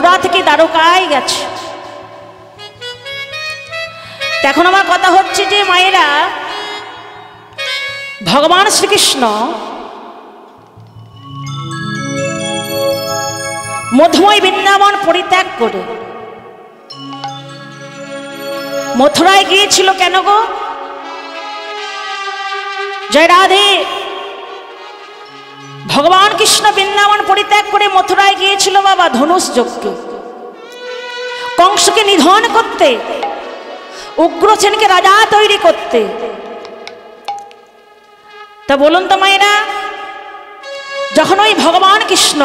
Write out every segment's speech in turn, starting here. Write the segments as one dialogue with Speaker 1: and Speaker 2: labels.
Speaker 1: মথুরা থেকে দ্বারকায় গেছে। এখন আমার কথা হচ্ছে যে মায়েরা, ভগবান শ্রীকৃষ্ণ মধুময় বৃন্দাবন পরিত্যাগ করে মথুরায় গিয়েছিল কেন গো? জয় রাধে। ভগবান কৃষ্ণ বৃন্দাবন পরিত্যাগ করে মথুরায় গিয়েছিল বাবা ধনুষ যজ্ঞে, কংসকে নিধন করতে, উগ্রসেনকে রাজা তৈরি করতে। তা বলুন তো মায়েরা, যখন ওই ভগবান কৃষ্ণ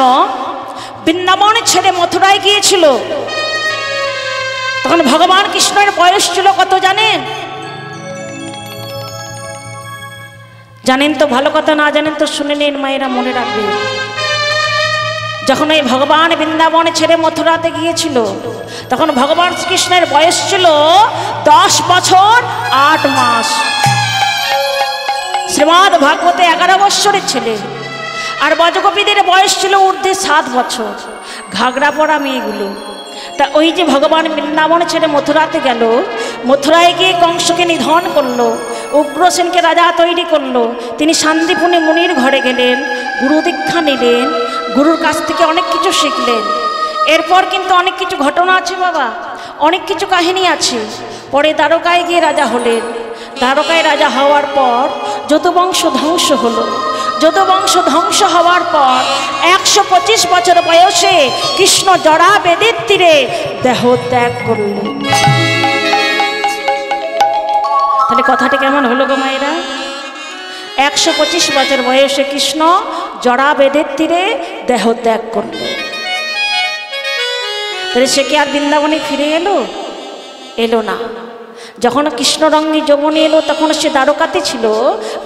Speaker 1: বৃন্দাবন ছেড়ে মথুরায় গিয়েছিল, তখন ভগবান কৃষ্ণের বয়স ছিল কত জানেন? জানেন তো ভালো কথা, না জানেন তো শুনে নিন মায়েরা, মনে রাখবে। যখন এই ভগবান বৃন্দাবন ছেড়ে মথুরাতে গিয়েছিল, তখন ভগবান শ্রীকৃষ্ণের বয়স ছিল 10 বছর 8 মাস। শ্রীমদ ভাগবতে 11 বৎসরের ছেলে, আর ব্রজগোপীদের বয়স ছিল ঊর্ধ্বে 7 বছর, ঘাগরা পরা মেয়েগুলো। তা ওই যে ভগবান বৃন্দাবন ছেড়ে মথুরাতে গেল, মথুরায় গিয়ে কংসকে নিধন করলো, উগ্রসেনকে রাজা তৈরি করলো। তিনি শান্তিপুনি মুনির ঘরে গেলেন, গুরু দীক্ষা নিলেন, গুরুর কাছ থেকে অনেক কিছু শিখলেন। এরপর কিন্তু অনেক কিছু ঘটনা আছে বাবা, অনেক কিছু কাহিনী আছে। পরে দ্বারকায় গিয়ে রাজা হলেন। দ্বারকায় রাজা হওয়ার পর যদুবংশ ধ্বংস হলো। যদুবংশ ধ্বংস হওয়ার পর 125 বছর বয়সে কৃষ্ণ জরা বেদের তীরে দেহ ত্যাগ করলেন। তাহলে কথাটা কেমন হলো গো মায়েরা? 125 বছর বয়সে কৃষ্ণ জরা বেদের তীরে দেহ ত্যাগ করলেন। তাহলে সে কি আর বৃন্দাবনে ফিরে এলো? এলো না। যখন কৃষ্ণরঙ্গী যমুনে এলো, তখন সে দ্বারকাতে ছিল,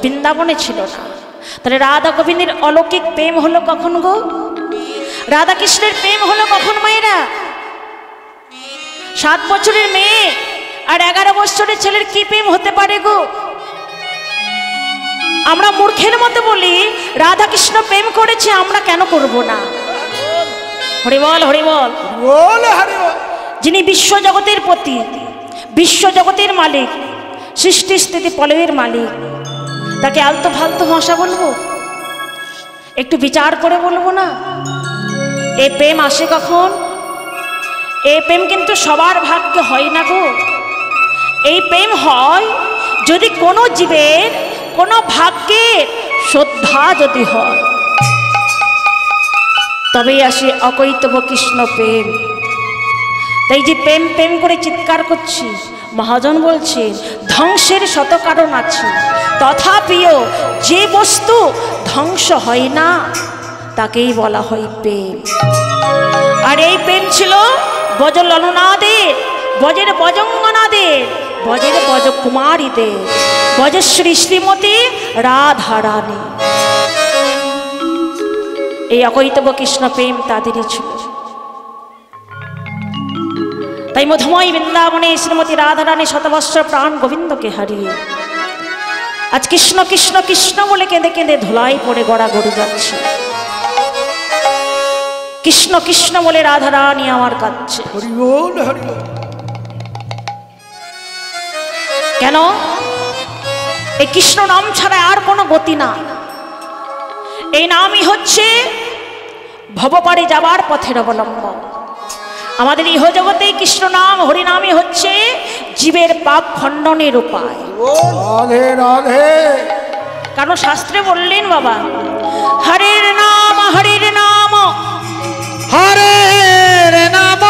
Speaker 1: বৃন্দাবনে ছিল না। তাহলে রাধা গোবিন্দের অলৌকিক প্রেম হলো কখন গো? রাধা কৃষ্ণের প্রেম হলো কখন মায়েরা? 7 বছরের মেয়ে আর 11 বছরের ছেলের কি প্রেম হতে পারে গো? আমরা মূর্খের মতো বলি রাধা কৃষ্ণ প্রেম করেছে, আমরা কেন করব না? হরি বল, হরি বল, যিনি বিশ্ব জগতের পতি, বিশ্ব জগতের মালিক, সৃষ্টি স্থিতি প্রলয়ের মালিক, তাকে আলতো ফালতো ভাষা বলবো? একটু বিচার করে বলবো না? এই প্রেম আসে কখন? এই প্রেম কিন্তু সবার ভাগ্যে হয় না গো। এই প্রেম হয় যদি কোনো জীবের কোনো ভাগ্যের শ্রদ্ধা যদি হয়, তবেই আসে অকৈতব কৃষ্ণ প্রেম। তাই যে প্রেম প্রেম করে চিৎকার করছি, মহাজন বলছে ধ্বংসের শত কারণ আছে, তথাপিও যে বস্তু ধ্বংস হয় না তাকেই বলা হয় প্রেম। আর এই প্রেম ছিল ব্রজ ললনাদের, ব্রজের ব্রজঙ্গনাদের, ব্রজের ব্রজকুমারীদের, ব্রজশ্রী শ্রীমতী রাধারানী। এই অকৈতব কৃষ্ণ প্রেম তাদেরই ছিল। তাই মধুময় বৃন্দাবনে শ্রীমতী রাধারানী শতবৎসর প্রাণ গোবিন্দকে হারিয়ে আজ কৃষ্ণ কৃষ্ণ কৃষ্ণ বলে কেঁদে কেঁদে ধুলাই পড়ে গড়াগড়ি যাচ্ছে। কৃষ্ণ কৃষ্ণ বলে রাধারানী আমার কাছে। কেন? এই কৃষ্ণ নাম ছাড়া আর কোনো গতি না। এই নামই হচ্ছে ভবপারে যাবার পথের অবলম্বন। আমাদের ইহ জগতে কৃষ্ণ নাম হরিনামই হচ্ছে জীবের পাপ খণ্ডনের উপায়। রাধে রাধে। কারণ শাস্ত্রে বললেন বাবা, হরের নাম হরির নাম, হরের নাম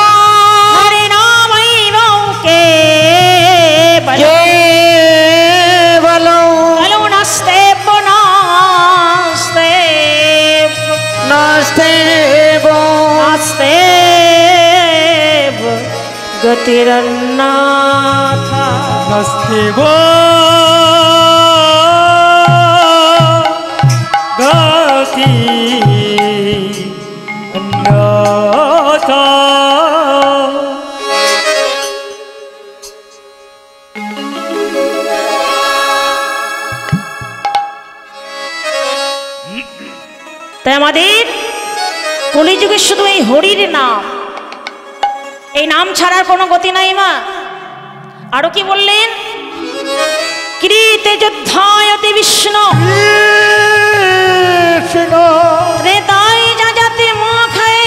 Speaker 1: হরে নামই কে বলো বলো নাস্তে নাস্তে নাস্তে নাস্তে গতিরন্নাথা নাস্তে গতি অন্নাথা। তাই আমাদের কলিযুগে শুধু এই হরির নাম, এই নাম ছাড়ার কোনো গতি নাই মা। আরো কি বললেন? কৃতে যুদ্ধায়তি বিষ্ণু ত্রেতায় যাজাতে মুখায়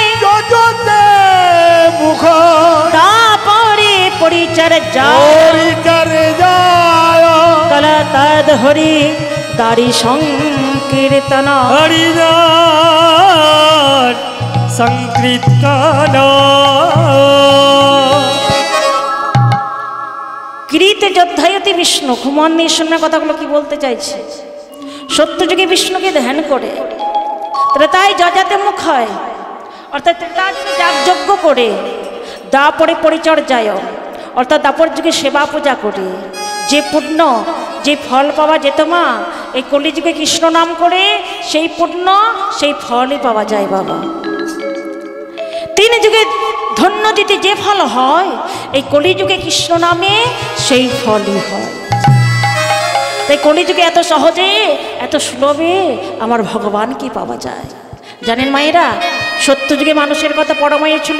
Speaker 1: দাপরে পরিচর্যায় কলা তদ হরি দারি সংকীর্তন
Speaker 2: হরিনাম সংকীর্তন।
Speaker 1: কৃতে যোদ্ধায়তি বিষ্ণু, খুমন নিয়ে শূন্য কথাগুলো কি বলতে চাইছে? সত্যযুগে বিষ্ণুকে ধ্যান করে ত্রেতায় যজাতে মুখ হয়, অর্থাৎ ত্রেতার যুগে যাগযজ্ঞ করে, দাপরে পরিচর্যায় অর্থাৎ দাপর যুগে সেবা পূজা করে যে পুণ্য, যে ফল পাওয়া যেত মা, এই কলিযুগে কৃষ্ণ নাম করে সেই পুণ্য, সেই ফলই পাওয়া যায় বাবা। তিন যুগে ধন্য দিতে যে ফল হয়, এই কলিযুগে কৃষ্ণ নামে সেই ফলই হয়। তাই কলিযুগে এত সহজে, এত সুলভে আমার ভগবানকে পাওয়া যায়। জানেন মায়েরা, সত্যযুগে মানুষের কথা পরমায়ু ছিল।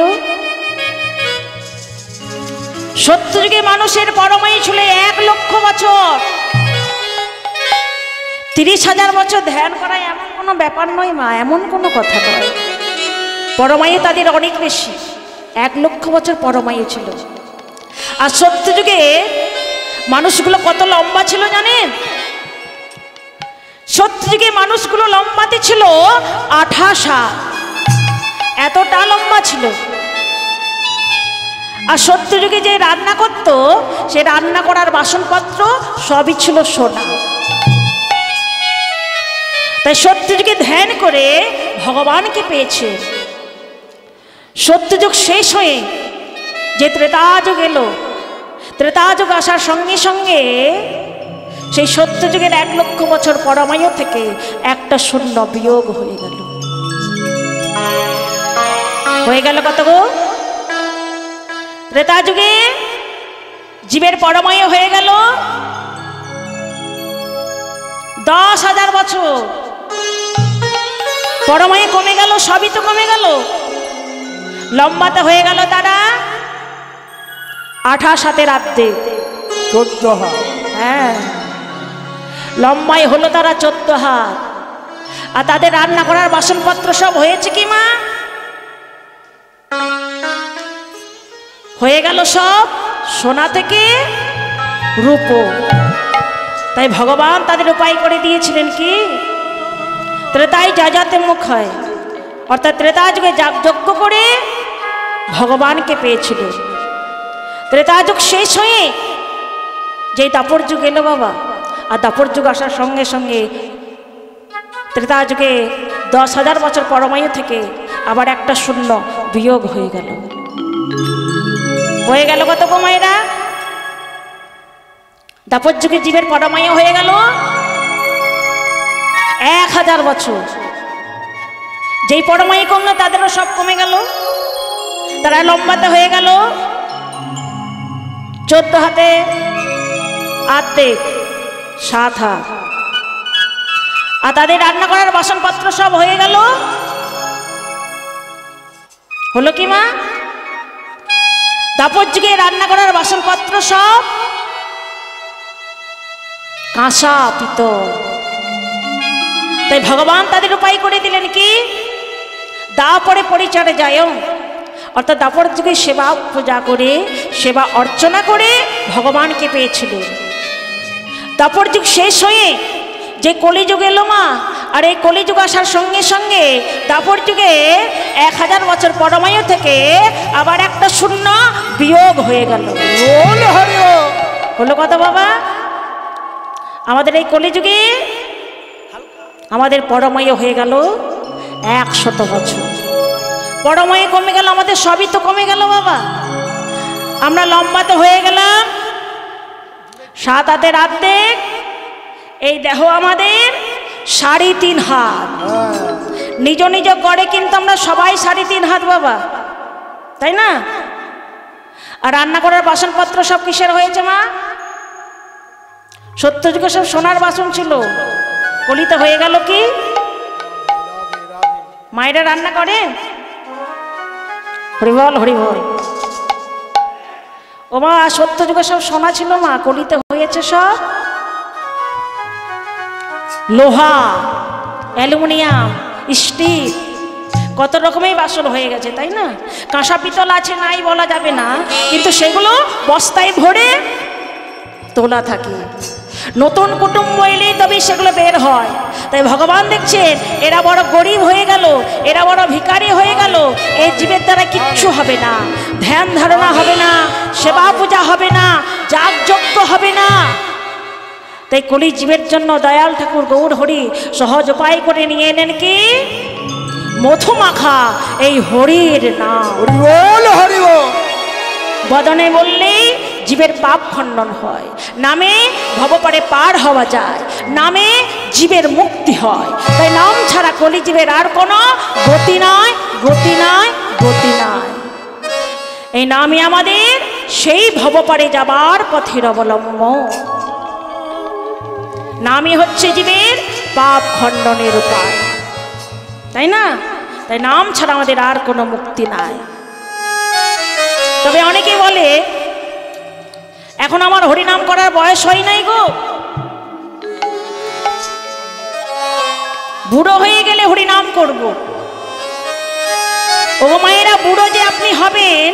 Speaker 1: সত্যযুগে মানুষের পরমায়ু ছিল 1 লক্ষ বছর। 30,000 বছর ধ্যান করা এমন কোনো ব্যাপার নয় মা, এমন কোনো কথা নয়। পরমায়ু তাদের অনেক বেশি, 1 লক্ষ বছর পরমায়ু ছিল। আর সত্যযুগে মানুষগুলো কত লম্বা ছিল জানেন? সত্যযুগে মানুষগুলো লম্বাতে ছিল 28 হাত, এতটা লম্বা ছিল। আর সত্যযুগে যে রান্না করত, সে রান্না করার বাসনপত্র সবই ছিল সোনা। তাই সত্যযুগে ধ্যান করে ভগবানকে পেয়েছে। সত্যযুগ শেষ হয়ে যে ত্রেতাযুগ এলো, ত্রেতাযুগ আসার সঙ্গে সঙ্গে সেই সত্যযুগের 1 লক্ষ বছর পরমায়ু থেকে একটা শূন্য বিয়োগ হয়ে গেল। হয়ে গেল কত গো? ত্রেতাযুগে জীবের পরমায়ু হয়ে গেল 10,000 বছর। পরমায়ু কমে গেল, সবই তো কমে গেল। লম্বাতে হয়ে গেল তারা 28 হাতের অর্ধেক,
Speaker 2: 14 হাত।
Speaker 1: হ্যাঁ, লম্বাই হলো তারা 14 হাত। আর তাদের রান্না করার বাসনপত্র সব হয়েছে কি মা? হয়ে গেল সব সোনা থেকে রূপো। তাই ভগবান তাদের উপায় করে দিয়েছিলেন কি? ত্রেতায় যাজাতে মুখ হয়, অর্থাৎ ত্রেতা যুগে যাগযজ্ঞ করে ভগবানকে পেয়েছিল। ত্রেতা যুগ শেষ হয়ে যেই দাপর যুগ এলো বাবা, আর দাপর যুগ আসার সঙ্গে সঙ্গে ত্রেতা যুগে 10,000 বছর পরমায়ু থেকে আবার একটা শূন্য বিয়োগ হয়ে গেল। হয়ে গেল কত গো মায়েরা? দাপর যুগে জীবের পরমায়ু হয়ে গেল 1000 বছর। যেই পরমায়ু কমলো তাদেরও সব কমে গেল। তারা লম্বাতে হয়ে গেল 14 হাতে অর্ধেক, 7 হাত। আর তাদের রান্না করার বাসনপত্র সব হয়ে গেল, হলো কি মা? দাপর যুগে রান্না করার বাসনপত্র সব কাঁসা পিতল। তাই ভগবান তাদের উপায় করে দিলেন কি? দাপরে পরিচর্যায়, অর্থাৎ দাপর যুগে সেবা পূজা করে, সেবা অর্চনা করে ভগবানকে পেয়েছিল। দাপর যুগ শেষ হয়ে যে কলিযুগ এলো মা, আর এই কলিযুগ আসার সঙ্গে সঙ্গে দাপর যুগে 1000 বছর পরমায়ু থেকে আবার একটা শূন্য বিয়োগ হয়ে গেল। হলো কথা বাবা? আমাদের এই কলিযুগে আমাদের পরমায়ু হয়ে গেল 100 বছর। পরমায়ু কমে গেল, আমাদের সবই তো কমে গেল বাবা। আমরা লম্বাতে হয়ে গেলাম 7 হাতের অর্ধেক। এই দেহ আমাদের 3.5 হাত। নিজ নিজ গড়ে কিন্তু আমরা সবাই 3.5 হাত বাবা, তাই না? আর রান্না করার বাসনপত্র সব কিসের হয়েছে মা? সত্যযুগে সব সোনার বাসন ছিল, কলিতে হয়ে গেল কি? মায়েরা রান্না করে। হরিবল হরিবল। ও মা সত্য যুগে সব সোনা ছিল মা, কলিতে হয়েছে সব লোহা, অ্যালুমিনিয়াম, স্টিল, কত রকমের বাসন হয়ে গেছে, তাই না? কাঁসা পিতল আছে নাই বলা যাবে না, কিন্তু সেগুলো বস্তায় ভরে তোলা থাকে। নতুন কুটুম্ব এলেই তবে সেগুলো বের হয়। তাই ভগবান দেখছেন এরা বড় গরিব হয়ে গেল, এরা বড় ভিখারি হয়ে গেল, এই জীবের দ্বারা কিচ্ছু হবে না, ধ্যান ধারণা হবে না, সেবা পূজা হবে না, যাগযজ্ঞ হবে না। তাই কলি জীবের জন্য দয়াল ঠাকুর গৌর হরি সহজ উপায় করে নিয়ে এলেন কি মধু মাখা এই হরির নাম। বদনে বললেই জীবের পাপ খণ্ডন হয়, নামে ভবপারে পার হওয়া যায়, নামে জীবের মুক্তি হয়। তাই নাম ছাড়া কলি জীবের আর কোনো গতি নয়, গতি নয়, গতি নয়। এই নামই আমাদের সেই ভবপারে যাবার পথের অবলম্বন। নামই হচ্ছে জীবের পাপ খণ্ডনের উপায়, তাই না? তাই নাম ছাড়া আমাদের আর কোনো মুক্তি নাই। তবে অনেকে বলে এখন আমার হরিনাম করার বয়স হয় নাই গো, বুড়ো হয়ে গেলে হরিনাম করব। ও মায়েরা, বুড়ো যে আপনি হবেন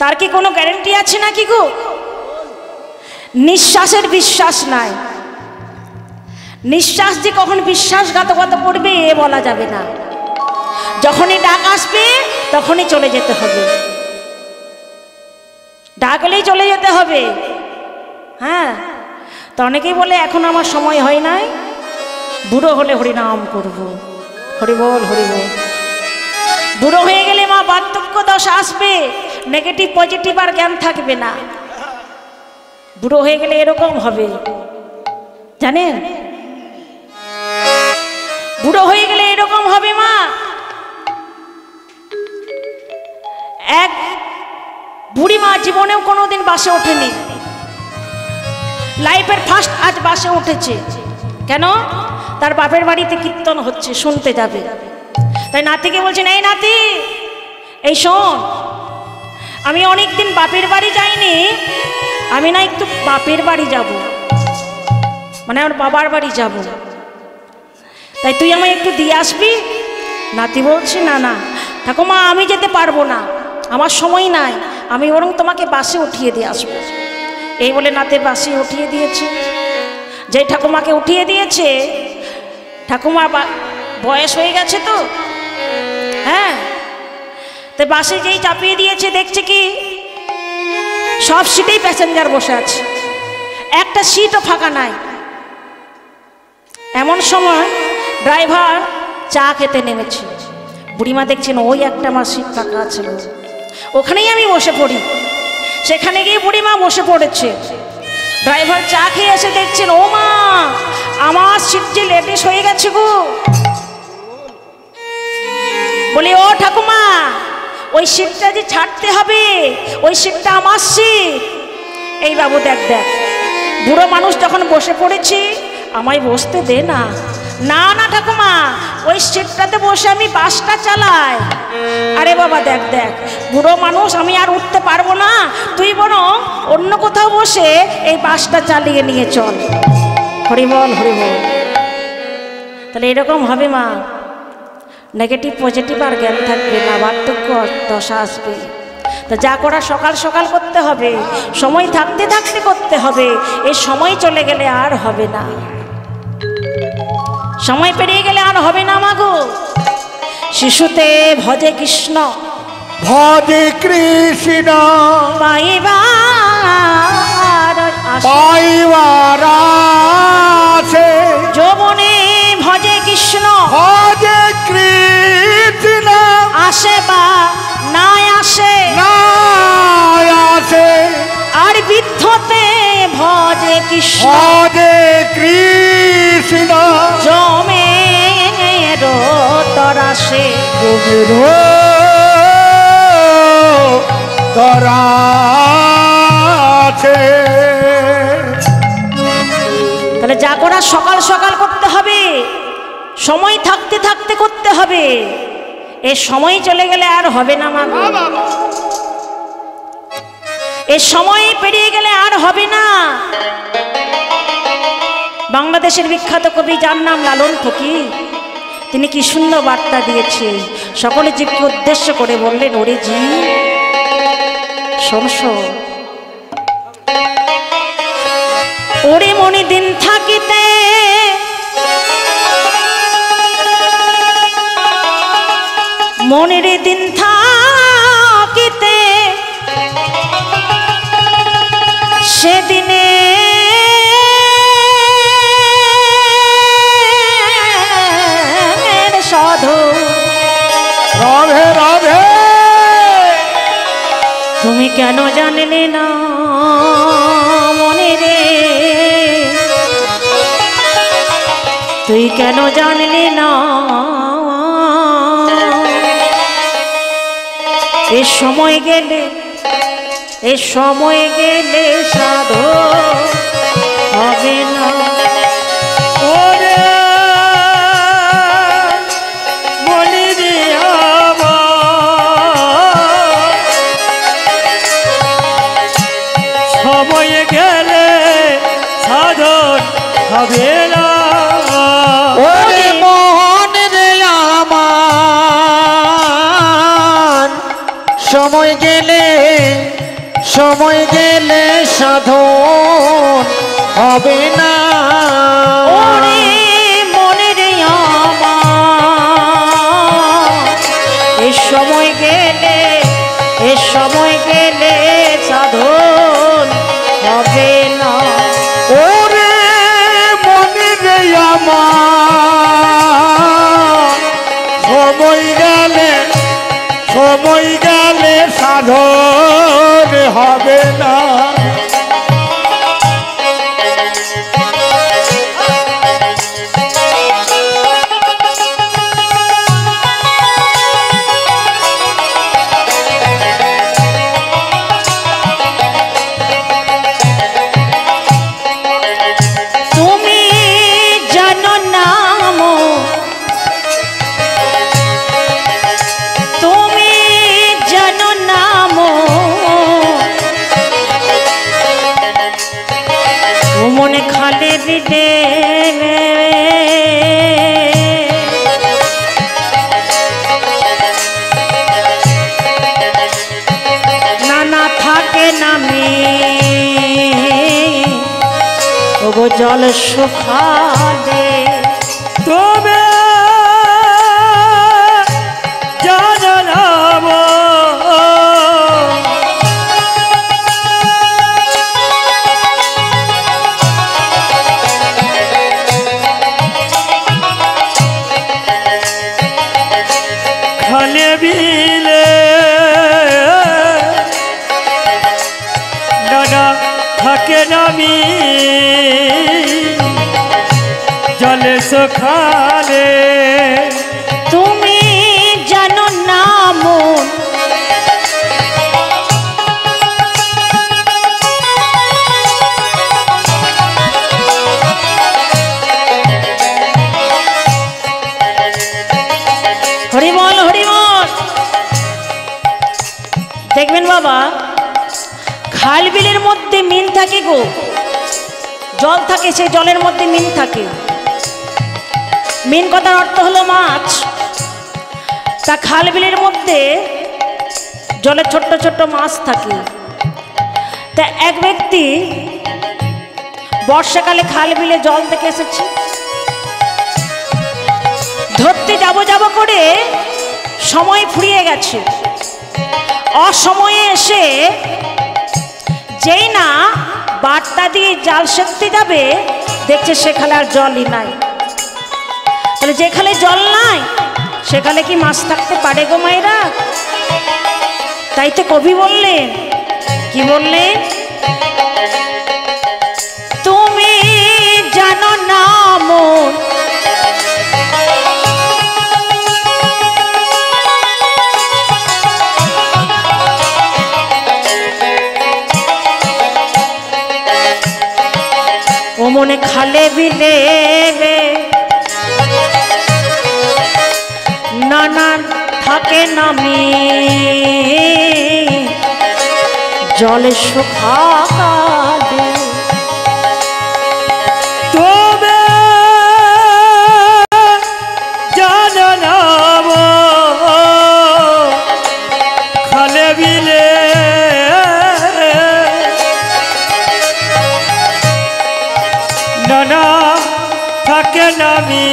Speaker 1: তার কি কোনো গ্যারান্টি আছে নাকি গো? নিঃশ্বাসের বিশ্বাস নাই, নিঃশ্বাস যে কখন বিশ্বাসঘাতকতা করবে এ বলা যাবে না। যখনই ডাক আসবে তখনই চলে যেতে হবে, ডাকলেই চলে যেতে হবে। হ্যাঁ, তো অনেকেই বলে এখন আমার সময় হয় নাই, বুড়ো হলে হরিনাম করব। হরিবল হরিবল। বুড়ো হয়ে গেলে মা বার্ধক্য দশা আসবে, নেগেটিভ পজিটিভ আর জ্ঞান থাকবে না। বুড়ো হয়ে গেলে এরকম হবে জানেন, বুড়ো হয়ে গেলে এরকম হবে মা। এক বুড়ি মা জীবনেও কোনোদিন বাসে ওঠেনি, লাইফের ফার্স্ট আজ বাসে উঠেছে। কেন? তার বাপের বাড়িতে কীর্তন হচ্ছে, শুনতে যাবে। তাই নাতিকে বলছেন, এই নাতি, এই শোন, আমি অনেকদিন বাপের বাড়ি যাইনি, আমি না একটু বাপের বাড়ি যাব, মানে আমার বাবার বাড়ি যাব, তাই তুই আমায় একটু দিয়ে আসবি। নাতি বলছে, না না ঠাকুমা, আমি যেতে পারবো না, আমার সময় নাই, আমি বরং তোমাকে বাসে উঠিয়ে দিয়ে আসবো। এই বলে নাতে বাসে উঠিয়ে দিয়েছে। যেই ঠাকুমাকে উঠিয়ে দিয়েছে, ঠাকুমা বয়স হয়ে গেছে তো, হ্যাঁ, তো বাসে যেই চাপিয়ে দিয়েছে দেখছে কি সব সিটেই প্যাসেঞ্জার বসে আছে, একটা সিটও ফাঁকা নাই। এমন সময় ড্রাইভার চা খেতে নেমেছে, বুড়িমা দেখছেন ওই একটা আমার সিট ফাঁকা আছে, ওখানেই আমি বসে পড়ি। সেখানে গিয়ে বুড়িমা বসে পড়েছে। ড্রাইভার চা খেয়ে এসে দেখছেন, ও মা, আমার সিট যে লেডিস হয়ে গেছে গো। বলি, ও ঠাকুমা, ওই সিটটা যে ছাড়তে হবে, ওই সিটটা আমার সিট। এই বাবু দেখ দেখ, বুড়ো মানুষ যখন বসে পড়েছি আমায় বসতে দে না। না না ঠাকুমা, ওই সিটটাতে বসে আমি বাসটা চালাই। আরে বাবা দেখ দেখ, বুড়ো মানুষ, আমি আর উঠতে পারবো না, তুই বরং অন্য কোথাও বসে এই বাসটা চালিয়ে নিয়ে চল। হরিবল হরিবল। তাহলে এরকম হবে মা, নেগেটিভ পজিটিভ আর জ্ঞান থাকবে না, বার্ধক্য দশা আসবে। তো যা করা সকাল সকাল করতে হবে, সময় থাকতে থাকতে করতে হবে। এই সময় চলে গেলে আর হবে না, সময় পেরিয়ে গেলে আর হবে না মাগো। শিশুতে ভজে কৃষ্ণ,
Speaker 2: ভজে কৃষ্ণ,
Speaker 1: পাইবার
Speaker 2: আছে।
Speaker 1: যৌবনে ভজে কৃষ্ণ,
Speaker 2: ভজে কৃষ্ণ,
Speaker 1: আসে বা নাই আসে,
Speaker 2: নাই আসে।
Speaker 1: আর বৃদ্ধতে ভজে কৃষ্ণ,
Speaker 2: ভজে কৃষ্ণ,
Speaker 1: জমের তরাসে।
Speaker 2: আছে।
Speaker 1: তাহলে যা করা সকাল সকাল করতে হবে, সময় থাকতে থাকতে করতে হবে। এই সময় চলে গেলে আর হবে না মা। এ সময় পেরিয়ে গেলে আর হবে না। বাংলাদেশের বিখ্যাত কবি, যার নাম লালন ফকির, তিনি কি সুন্দর বার্তা দিয়েছে। সকলে জীবকে উদ্দেশ্য করে বললেন, ওরে জীব শোন শোন, ওরে মনি দিন থাকিতে মনের দিন থাকিতে সেদিনে সাধু
Speaker 2: রাধে রাধে।
Speaker 1: তুমি কেন জানলে না মনে রে, তুই কেন জানলি না এ সময় গেলে, এ সময় গেলে সাধু হবে না।
Speaker 2: ওরে মনি রে আমার, সময় গেলে সাধন হবে না। ওরে মন রে আমার, সময় গেলে সাধন হবে না।
Speaker 1: ওরে মনে রে আমার, এ সময় গেলে, এ সময় গেলে সাধন হবে না।
Speaker 2: ওরে মনে রে আমার, সময় গেলে সাধন হবে না।
Speaker 1: তুমি জানো না মো, তুমি জানো না মো, ও মনে খালে দিলে নানা থাকে নামে ওগো জল শুকালে।
Speaker 2: তুমি জানো না মো, খালে বিলে নানা থাকে নামি জলে সখালে।
Speaker 1: তুমি জানো না মন, হরিবল হরিবল। দেখবেন বাবা, খাল বিলের মধ্যে মিন থাকে গো, জল থাকে, সেই জলের মধ্যে মিন থাকে। মিন কথার অর্থ হলো মাছ। তা খাল বিলের মধ্যে জলে ছোট্ট ছোট্ট মাছ থাকে। তা এক ব্যক্তি বর্ষাকালে খাল বিলে জল থেকে এসেছে, ধরতে যাব করে সময় ফুরিয়ে গেছে। অসময়ে এসে যেই না বার্তা দিয়ে জাল সেঁকতে যাবে, দেখছে সেখানে আর জলই নাই। তাহলে যেখানে জল নাই সেখানে কি মাছ থাকতে পারে গো মায়েরা? তাই তো কবি বললেন, কি বললেন, তুমি জানো না মন, ও মনে খালে বিলে নানান থাকে নামি জলে শুকালে
Speaker 2: তবে জানাব খালে বিলে নানা থাকে নামি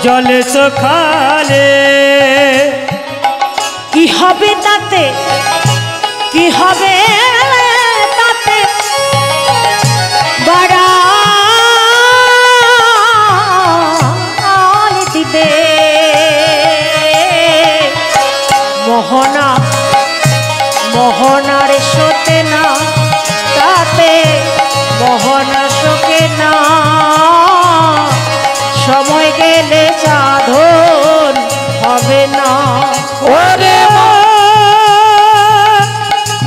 Speaker 2: জলে সখালে
Speaker 1: কি হবে তাতে কি হবে তাতে বাড়াল দিতে মোহনা মোহনার শোতে না তাতে মোহনা শোকে না সময় গেলে সাধন হবে না
Speaker 2: ওরে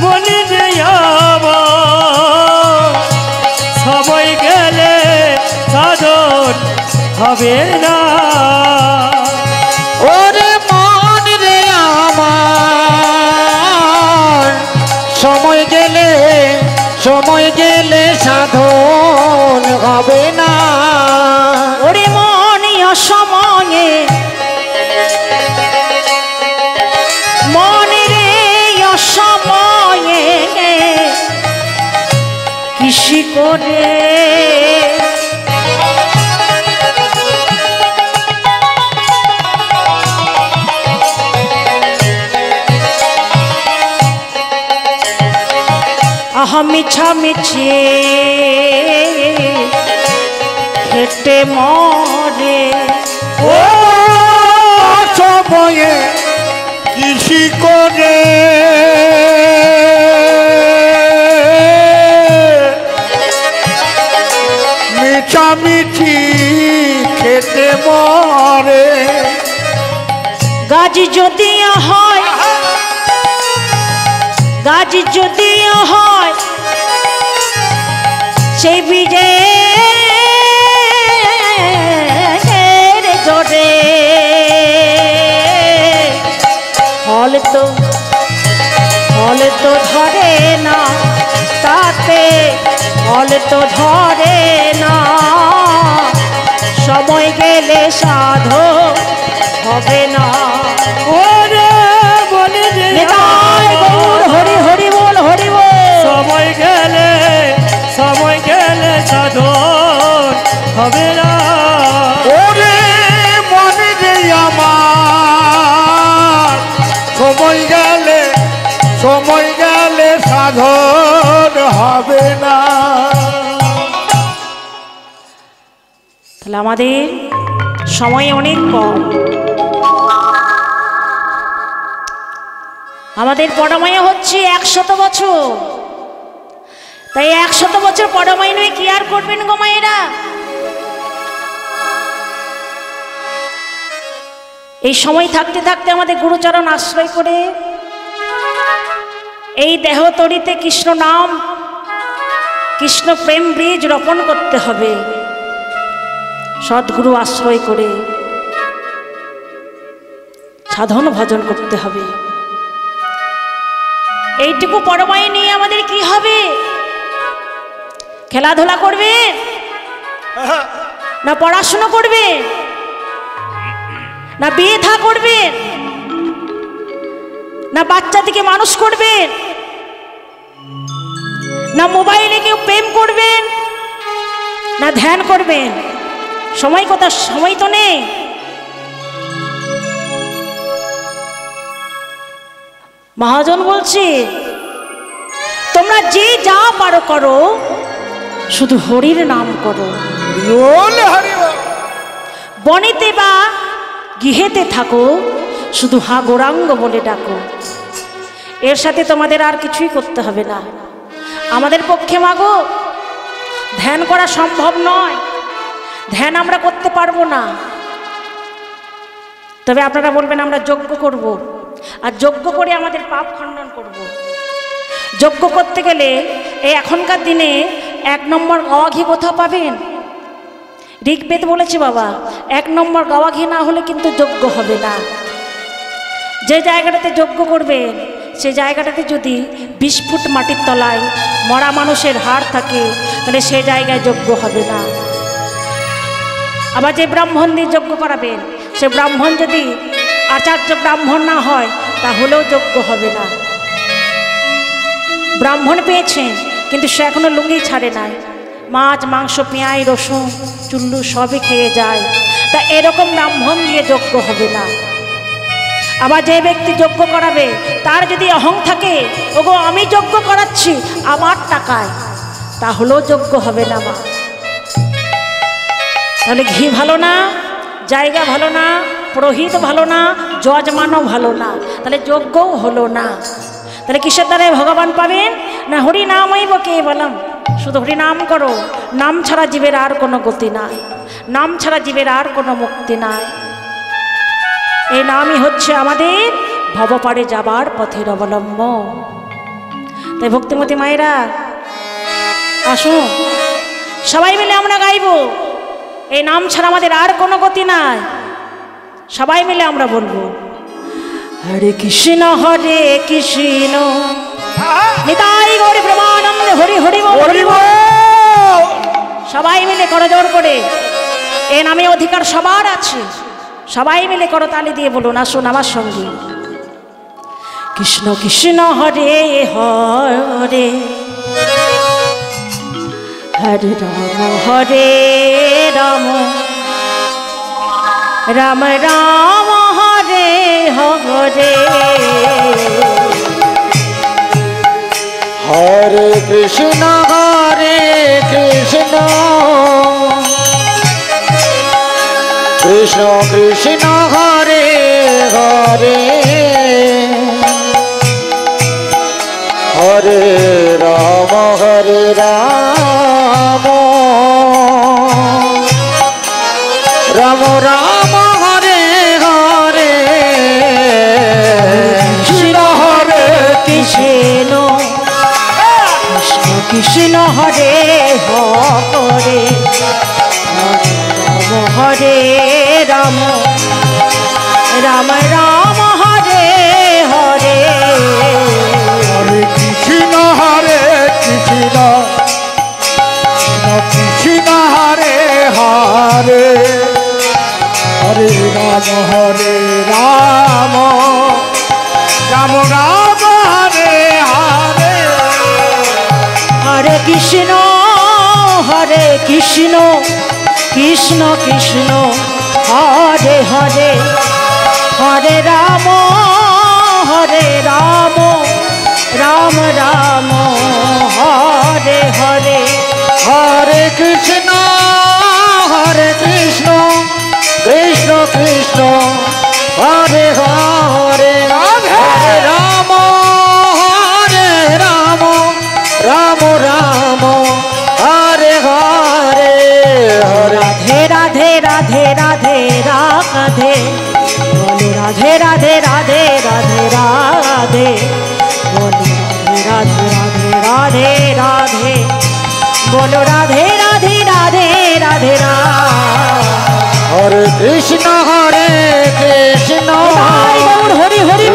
Speaker 2: মনে যাব সময় গেলে সাধন হবে না
Speaker 3: ওরে মন রে আমার সময় গেলে সাধন হবে না
Speaker 1: ওরে মনে অসময়ে মনে রে অসময়ে কৃষি করে আহা মিছামিছি খেটে মরে
Speaker 3: ও সময়ে কৃষি করে মিছামিছি খেতে মরে
Speaker 1: গাছ যদি হয় গাছ যদি হয় সেই বীজে জড়ে ফল তো ধরে না তাতে ফল তো ধরে না সময় গেলে সাধো হবে না
Speaker 2: ওরে বলে যে
Speaker 1: নিতাই গৌর হরি হরি বল হরি বল
Speaker 2: সময় গেলে সাধন হবে না
Speaker 3: ওরে মনে রে আমার সময় গেলে সাধন হবে না
Speaker 1: তাহলে আমাদের সময় অনেক কম আমাদের পরমায় হচ্ছে 100 বছর তাই 100 বছর পরমায় নয় কি আর করবেন গো মায়েরা এই সময় থাকতে থাকতে আমাদের গুরুচরণ আশ্রয় করে এই দেহ তরিতে কৃষ্ণ নাম কৃষ্ণ প্রেম বীজ রোপণ করতে হবে সদ্গুরু আশ্রয় করে সাধন ভজন করতে হবে এইটুকু পরমায় নিয়ে আমাদের কি হবে খেলাধুলা করবে না পড়াশোনা করবে না বিয়ে থা করবে না বাচ্চা থেকে মানুষ করবেন না মোবাইলে কেউ প্রেম করবেন না ধ্যান করবেন সময় কথা সময় তো নেই মহাজন বলছি তোমরা যে যা পারো করো শুধু হরির নাম করো বনেতে বা গৃহেতে থাকো শুধু হা গৌরাঙ্গ বলে ডাকো এর সাথে তোমাদের আর কিছুই করতে হবে না আমাদের পক্ষে মাগো ধ্যান করা সম্ভব নয় ধ্যান আমরা করতে পারবো না তবে আপনারা বলবেন আমরা যজ্ঞ করব আর যজ্ঞ করে আমাদের পাপ খণ্ডন করব যজ্ঞ করতে গেলে এই এখনকার দিনে 1 নম্বর গাওয়া ঘি কোথাও পাবেন ঋগ্বেদ বলেছে বাবা 1 নম্বর গাওয়া ঘি না হলে কিন্তু যজ্ঞ হবে না যে জায়গাটাতে যজ্ঞ করবেন সে জায়গাটাতে যদি 20 ফুট মাটির তলায় মরা মানুষের হাড় থাকে তাহলে সে জায়গায় যজ্ঞ হবে না। আবার যে ব্রাহ্মণ দিয়ে যজ্ঞ করাবেন সে ব্রাহ্মণ যদি আচার্য ব্রাহ্মণ না হয় তাহলেও যজ্ঞ হবে না। ব্রাহ্মণ পেয়েছেন কিন্তু সে এখনো লুঙ্গি ছাড়ে নাই, মাছ মাংস পেঁয়াজ রসুন চুল্লু সবই খেয়ে যায়, তা এরকম ব্রাহ্মণ দিয়ে যজ্ঞ হবে না। আবার যে ব্যক্তি যজ্ঞ করাবে তার যদি অহং থাকে, ওগো আমি যজ্ঞ করাচ্ছি আমার টাকায়, তাহলেও যজ্ঞ হবে না মা। তাহলে ঘি ভালো না, জায়গা ভালো না, পুরোহিত ভালো না, যজমানও ভালো না, তাহলে যজ্ঞও হলো না। তাহলে কিসের দ্বারাই ভগবান পাবেন না? হরি নামই বকে বললাম, শুধু হরি নাম করো, নাম ছাড়া জীবের আর কোনো গতি নাই, নাম ছাড়া জীবের আর কোনো মুক্তি নাই। এই নামই হচ্ছে আমাদের ভবপারে যাবার পথের অবলম্ব। তাই ভক্তিমতী মায়েরা আসুন, সবাই মিলে আমরা গাইব, এই নাম ছাড়া আমাদের আর কোনো গতি নাই। সবাই মিলে আমরা বলবো হরে কৃষ্ণ নিতাই গৌর প্রেমানন্দ হরি হরি হরি। সবাই মিলে করো জোর করে, এ নামে অধিকার সবার আছে। সবাই মিলে করো তালি দিয়ে বলুন, আসুন আমার সঙ্গে। কৃষ্ণ কৃষ্ণ হরে হরে হরে রাম রাম রাম হরে হরে
Speaker 3: হরে কৃষ্ণ কৃষ্ণ কৃষ্ণ হরে হরে হরে রাম রাম রাম হরে হরে
Speaker 1: কৃষ্ণ হরে কৃষ্ণ কৃষ্ণ কৃষ্ণ হরে হরে রাম হরে রাম রাম রাম হরে হরে
Speaker 3: হরে কৃষ্ণ কৃষ্ণ কৃষ্ণ হরে হরে হরে রাম রাম রাম হরে হরে
Speaker 1: হরে কৃষ্ণ কৃষ্ণ কৃষ্ণ হরে হরে হরে রাম রাম রাম হরে হরে
Speaker 3: হরে কৃষ্ণ কৃষ্ণ কৃষ্ণ হরে হরে হরে রাম রাম রাম হরে হরে হরে
Speaker 1: রাধে রাধে রাধে রাধে বলো রাধে রাধে রাধে রাধে রাধে বলো রাধে রাধে রাধে বলো রাধে রাধে রাধে রাধে
Speaker 3: হরে কৃষ্ণ কৃষ্ণ
Speaker 1: হরি হরি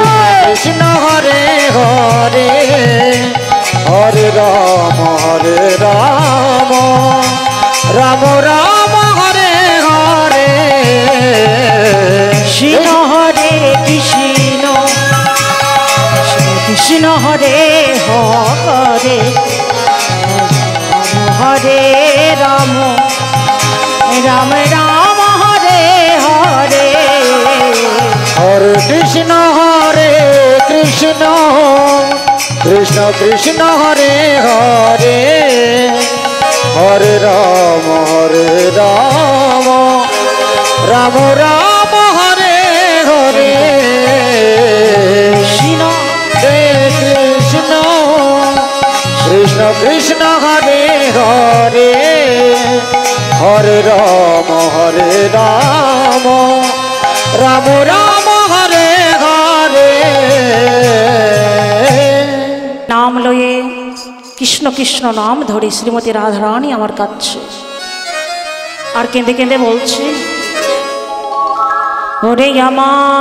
Speaker 3: কৃষ্ণ হরে হরে হরে রাম রাম রাম হরে হরে
Speaker 1: কৃষ্ণ হরে কৃষ্ণ কৃষ্ণ হরে হরে হরে রাম রাম রাম হরে হরে
Speaker 3: হরে কৃষ্ণ কৃষ্ণ কৃষ্ণ হরে হরে হরে রাম রাম রাম হরে হরে
Speaker 1: কৃষ্ণ
Speaker 3: কৃষ্ণ কৃষ্ণ হরে হরে হরে রাম রাম রাম হরে হরে
Speaker 1: নাম লয়ে কৃষ্ণ কৃষ্ণ নাম ধরে শ্রীমতী রাধারানী আমার কাছে আর কেঁদে কেঁদে বলছে, ওরে আমার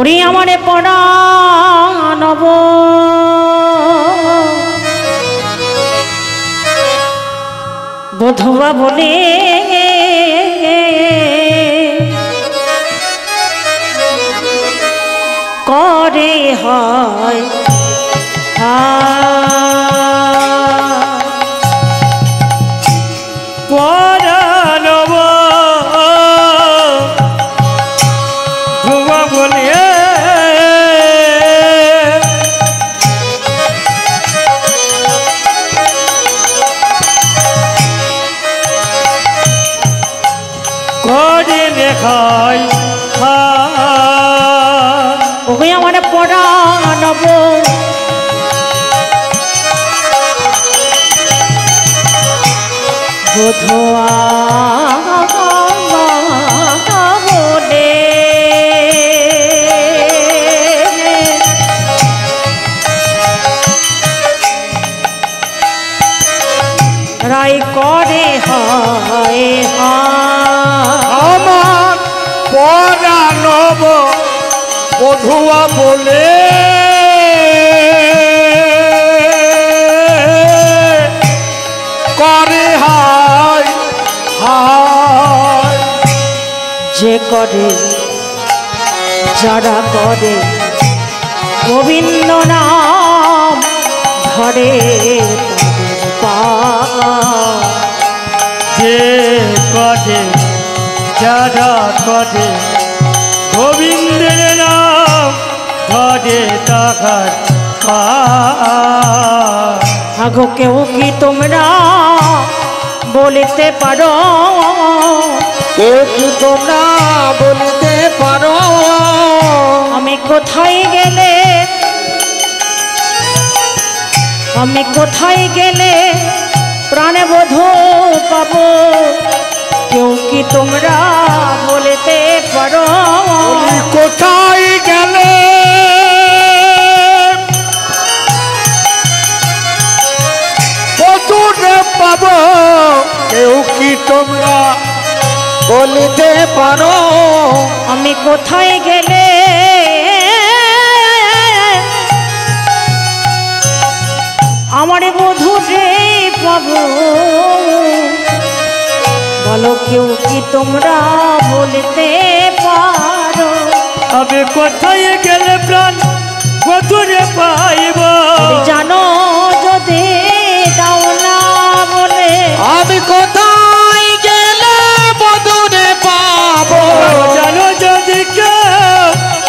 Speaker 1: ওরে আমারে পরানব বধুয়া বলে করে হয়
Speaker 2: পরানব ধুয়া বলিয়ে করে দেখাই
Speaker 1: ওকে আমার পরানব বধুয়া বলে রাই করে হয়
Speaker 3: আমার পরানব বধুয়া বলে করে হায় হায়
Speaker 1: যে করে যারা করে গোবিন্দ নাম ধরে
Speaker 2: যে করে যারা করে গোবিন্দের নাম ধরে তাহার
Speaker 1: আগো কেউ কি তোমরা বলিতে পারো
Speaker 3: কেউ কি তোমরা বলতে পারো
Speaker 1: আমি কোথায় গেলে প্রাণে বধূ পাবো কেউ কি তোমরা বলতে পারো
Speaker 3: কোথায় গেলে বধূরে পাবো কেউ কি তোমরা বলতে পারো
Speaker 1: আমি কোথায় গেলে আমারে বধূরে পাবো বলো কেউ কি তোমরা বলতে পারো
Speaker 2: আমি কোথায় গেলে প্রাণ বধূরে পাইব
Speaker 1: জানো যদি দাও না বলে
Speaker 3: আমি কোথায় গেলে বধূরে পাবো
Speaker 2: জানো যদি কেউ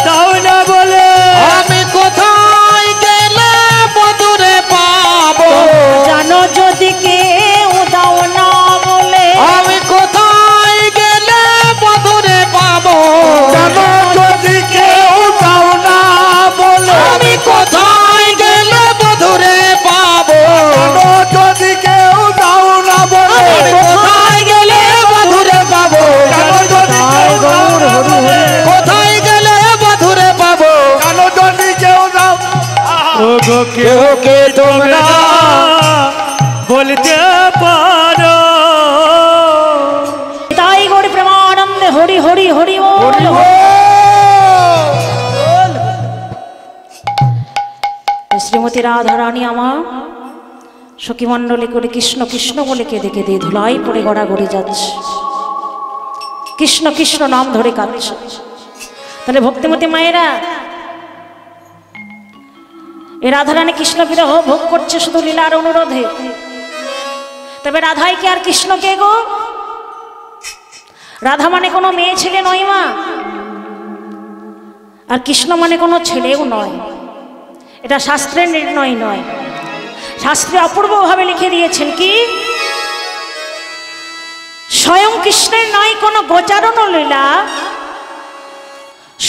Speaker 2: দাও না বলে
Speaker 3: আমি কোথায় গেলে বধূরে পাবো
Speaker 1: জানো যদি কেউ দাও না বলে
Speaker 3: আমি কোথায় গেলে বধূরে পাবো জানো যদি কেউ দাও না বলে আমি কোথায় গেলে বধূরে পাবো জানো যদি কেউ দাও না বলে আমি কোথায় গেলে বধূরে পাবো জানো যদি কেউ দাও না বলে কোথায় গেলে বধূরে পাবো জানো যদি কেউ দাও
Speaker 2: ও গো কেউ কে তোমরা বলতে পারো
Speaker 1: তাই গৌর প্রেমানন্দে হরি হরি হরি বল শ্রীমতী রাধা রানী আমার সখী মণ্ডলী করে কৃষ্ণ কৃষ্ণ বলে কেঁদে কেঁদে ধুলাই পড়ে গড়াগড়ি যাচ্ছে কৃষ্ণ কৃষ্ণ নাম ধরে কাঁদছে তাহলে ভক্তিমতী মায়েরা এ রাধারানী কৃষ্ণ বিরহ ভোগ করছে শুধু লীলার অনুরোধে তবে রাধাই কে আর কৃষ্ণকে গো রাধা মানে কোনো মেয়ে ছেলে নয় মা আর কৃষ্ণ মানে কোনো ছেলেও নয় এটা শাস্ত্রের নির্ণয় নয় শাস্ত্রে অপূর্বভাবে লিখে দিয়েছেন কি স্বয়ং কৃষ্ণের নাই কোনো গোচারণ লীলা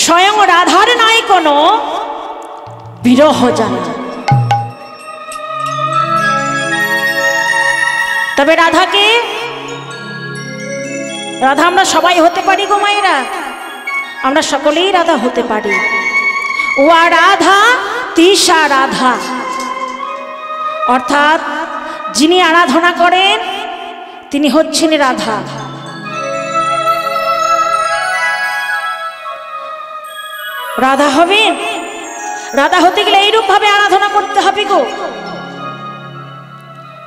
Speaker 1: স্বয়ং রাধার নাই কোনো বিরহ জানা তবে রাধাকে রাধা আমরা সবাই হতে পারি গো মায়েরা আমরা সকলেই রাধা হতে পারি ওয়া রাধা তিসা রাধা অর্থাৎ যিনি আরাধনা করেন তিনি হচ্ছেন রাধা রাধা হবেন? রাধা হতে গেলে এইরূপ ভাবে আরাধনা করতে হবে গো।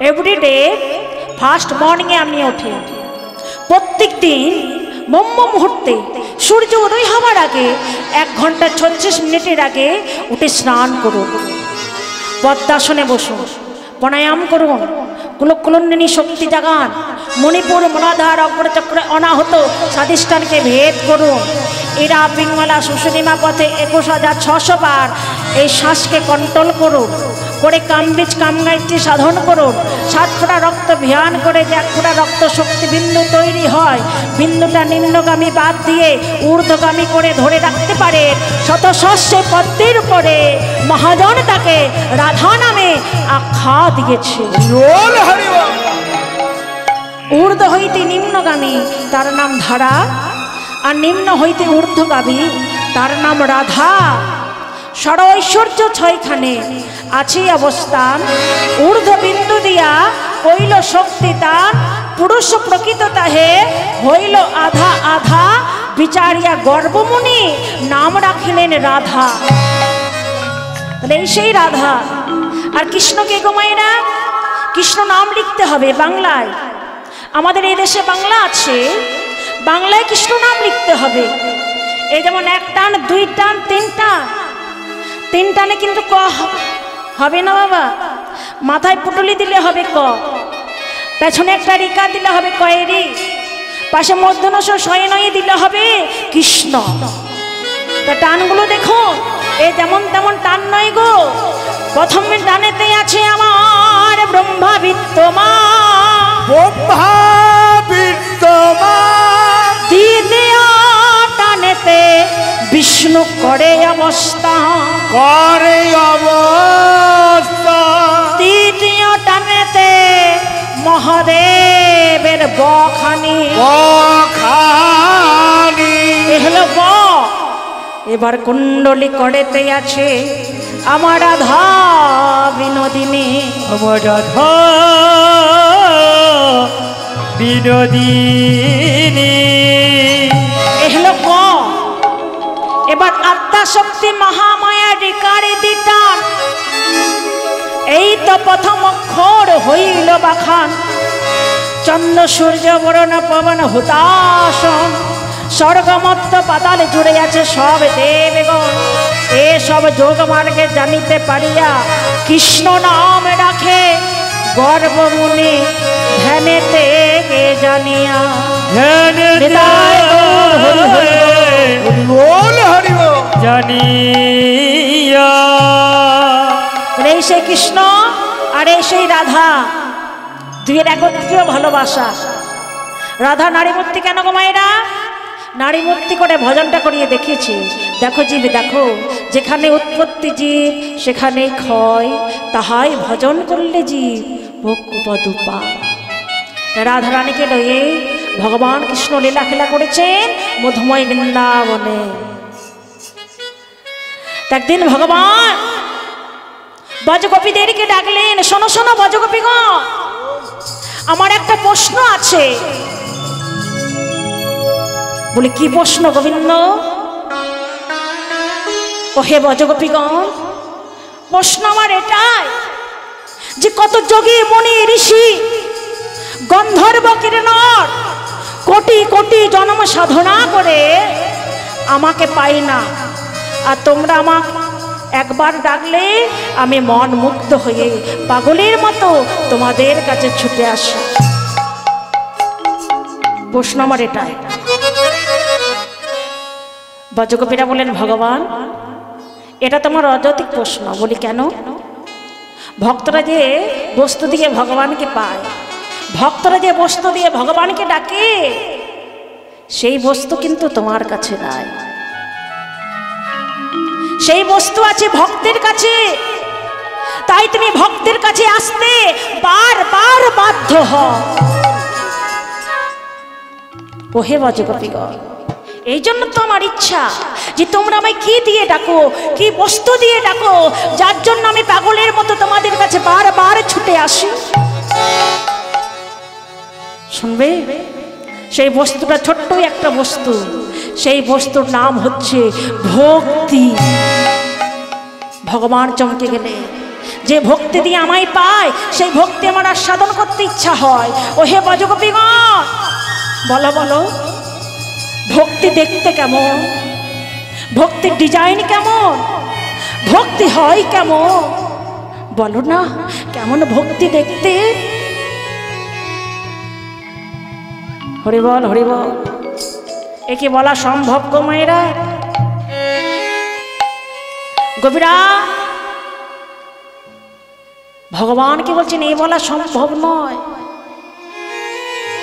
Speaker 1: এভরিডে ফার্স্ট মর্নিংয়ে আমি উঠে প্রত্যেক দিন ব্রহ্ম মুহূর্তে সূর্য উদয় হওয়ার আগে 1 ঘন্টা 36 মিনিটের আগে উঠে স্নান করুন, পদ্মাসনে বসুন, প্রাণায়াম করুন, কুলকুলন্দিনী শক্তি জাগান, মণিপুর মলাধার অগ্রচক্রে অনাহত স্বাধিষ্ঠানকে ভেদ করুন। এরা পিংমালা সুষুরিমা পথে 21,600 বার এই শ্বাসকে কন্ট্রোল করুন, করে কামবীজ কামগায়ত্রী সাধন করুন। 7 ফোঁটা রক্ত ভিয়ান করে যে 1 ফোঁটা রক্ত শক্তি বিন্দু তৈরি হয়, বিন্দুটা নিম্নগামী বাদ দিয়ে ঊর্ধ্বগামী করে ধরে রাখতে পারে। শত সহস্রে পদ্মের উপরে মহাজন তাকে রাধা নামে আখ্যা দিয়েছে। ঊর্ধ্ব হইতে নিম্নগামী তার নাম ধারা, আর নিম্ন হইতে ঊর্ধ্বগামী তার নাম রাধা। ষড় ঐশ্বর্য 6খানে আছে অবস্থান, ঊর্ধ্ব বিন্দু দিয়া হইল শক্তি তান, পুরুষ প্রকৃত তাহে হইল আধা আধা, বিচারিয়া গর্বমুনি নাম রাখিলেন রাধা। তাহলে এই সেই রাধা। আর কৃষ্ণকে গো মায়েরা, কৃষ্ণ নাম লিখতে হবে বাংলায়। আমাদের এই দেশে বাংলা আছে, বাংলায় কৃষ্ণ নাম লিখতে হবে। এই যেমন 1 টান 2 টান 3 টান, 3 টানে কিন্তু ক হবে না বাবা। মাথায় পুটুলি দিলে হবে ক, পেছনে একটা রিকা দিলে হবে কয়েরি, পাশে মধ্যনস শয়ে নয়ে দিলে হবে কৃষ্ণ। তা টানগুলো দেখো, এ যেমন তেমন টান নয় গো। প্রথম টানেতে আছে আমার ব্রহ্মা বিদ্যমা, দ্বিতীয় টানেতে বিষ্ণু করে অবস্থা, তৃতীয় টানেতে মহাদেবের বখানি। হলো ব। এবার কুণ্ডলী করেতে আছে আমার রাধা বিনোদিনী,
Speaker 2: আমার রাধা বিনোদিনী।
Speaker 1: হলো ক। এবার আত্মা শক্তি মহামায়া রিকারে দিটান, এই তো প্রথম অক্ষর হইল বাখান। চন্দ্র সূর্য বরণ পবন হুতাসন, স্বর্গমত্ত পাতাল জুড়ে আছে সব দেবগণ। এ সব যোগ মার্গে জানিতে পারিয়া কৃষ্ণ নাম রাখে গর্বমুনি ধ্যানেতে জানিয়া।
Speaker 2: জানিয়া
Speaker 1: এই সেই কৃষ্ণ আর এই সেই রাধা, দুইয়ের একত্রীয় ভালোবাসা। রাধা নারী মূর্তি কেন গো মায়েরা? নারী মূর্তি করে ভজনটা করিয়ে দেখিয়েছি। দেখো জীব দেখো, যেখানে উৎপত্তি জীব সেখানে ক্ষয়, তাহাই ভজন করলে জীব ভোগপদুপা। রাধা রানীকে লয়ে ভগবান কৃষ্ণ লীলা খেলা করেছেন মধুময় বৃন্দাবনে। একদিন ভগবান ব্রজগোপীদেরকে ডাকলেন, শোনো শোনো ব্রজগোপীগণ, আমার একটা প্রশ্ন আছে। বলে কি প্রশ্ন গোবিন্দ? ও হে ব্রজগোপীগণ, প্রশ্ন আমার এটাই যে কত যোগী মুনি ঋষি গন্ধর্ব কিন্নর কোটি কোটি জন্ম সাধনা করে আমাকে পাই না, আর তোমরা আমাকে একবার ডাকলে আমি মন মুগ্ধ হয়ে পাগলের মতো তোমাদের কাছে ছুটে আসি। প্রশ্ন আমার এটাই। ব্রজগোপীরা বলেন, ভগবান এটা তোমার অযৌক্তিক প্রশ্ন। বলি কেন? ভক্তরা যে বস্তু দিয়ে ভগবানকে পায়, ভক্তরা যে বস্তু দিয়ে ভগবানকে ডাকে, সেই বস্তু কিন্তু তোমার কাছে নাই। সেই বস্তু আছে ভক্তের কাছে, তাই তুমি ভক্তের কাছে আসতে বারবার বাধ্য হও। ওহে ব্রজগোপীগণ, এই জন্য তো আমার ইচ্ছা যে তোমরা আমায় কি দিয়ে ডাকো, কি বস্তু দিয়ে ডাকো, যার জন্য আমি পাগলের মতো তোমাদের কাছে বারবার ছুটে আসি। শুনবে, সেই বস্তুটা ছোট্ট একটা বস্তু, সেই বস্তুর নাম হচ্ছে ভক্তি। ভগবান চমকে গেলে, যে ভক্তি দিয়ে আমায় পায় সেই ভক্তি আমার আর সাধন করতে ইচ্ছা হয়। ও হে ব্রজগোপীগণ, বলো বলো, ভক্তি দেখতে কেমন? ভক্তির ডিজাইন কেমন? ভক্তি হয় কেমন? বলো না, কেমন ভক্তি দেখতে? হরি বল, হরি বল। একে বলা সম্ভব গো মায়েরা? গোপীরা ভগবানকে বলছেন এই বলা সম্ভব নয়।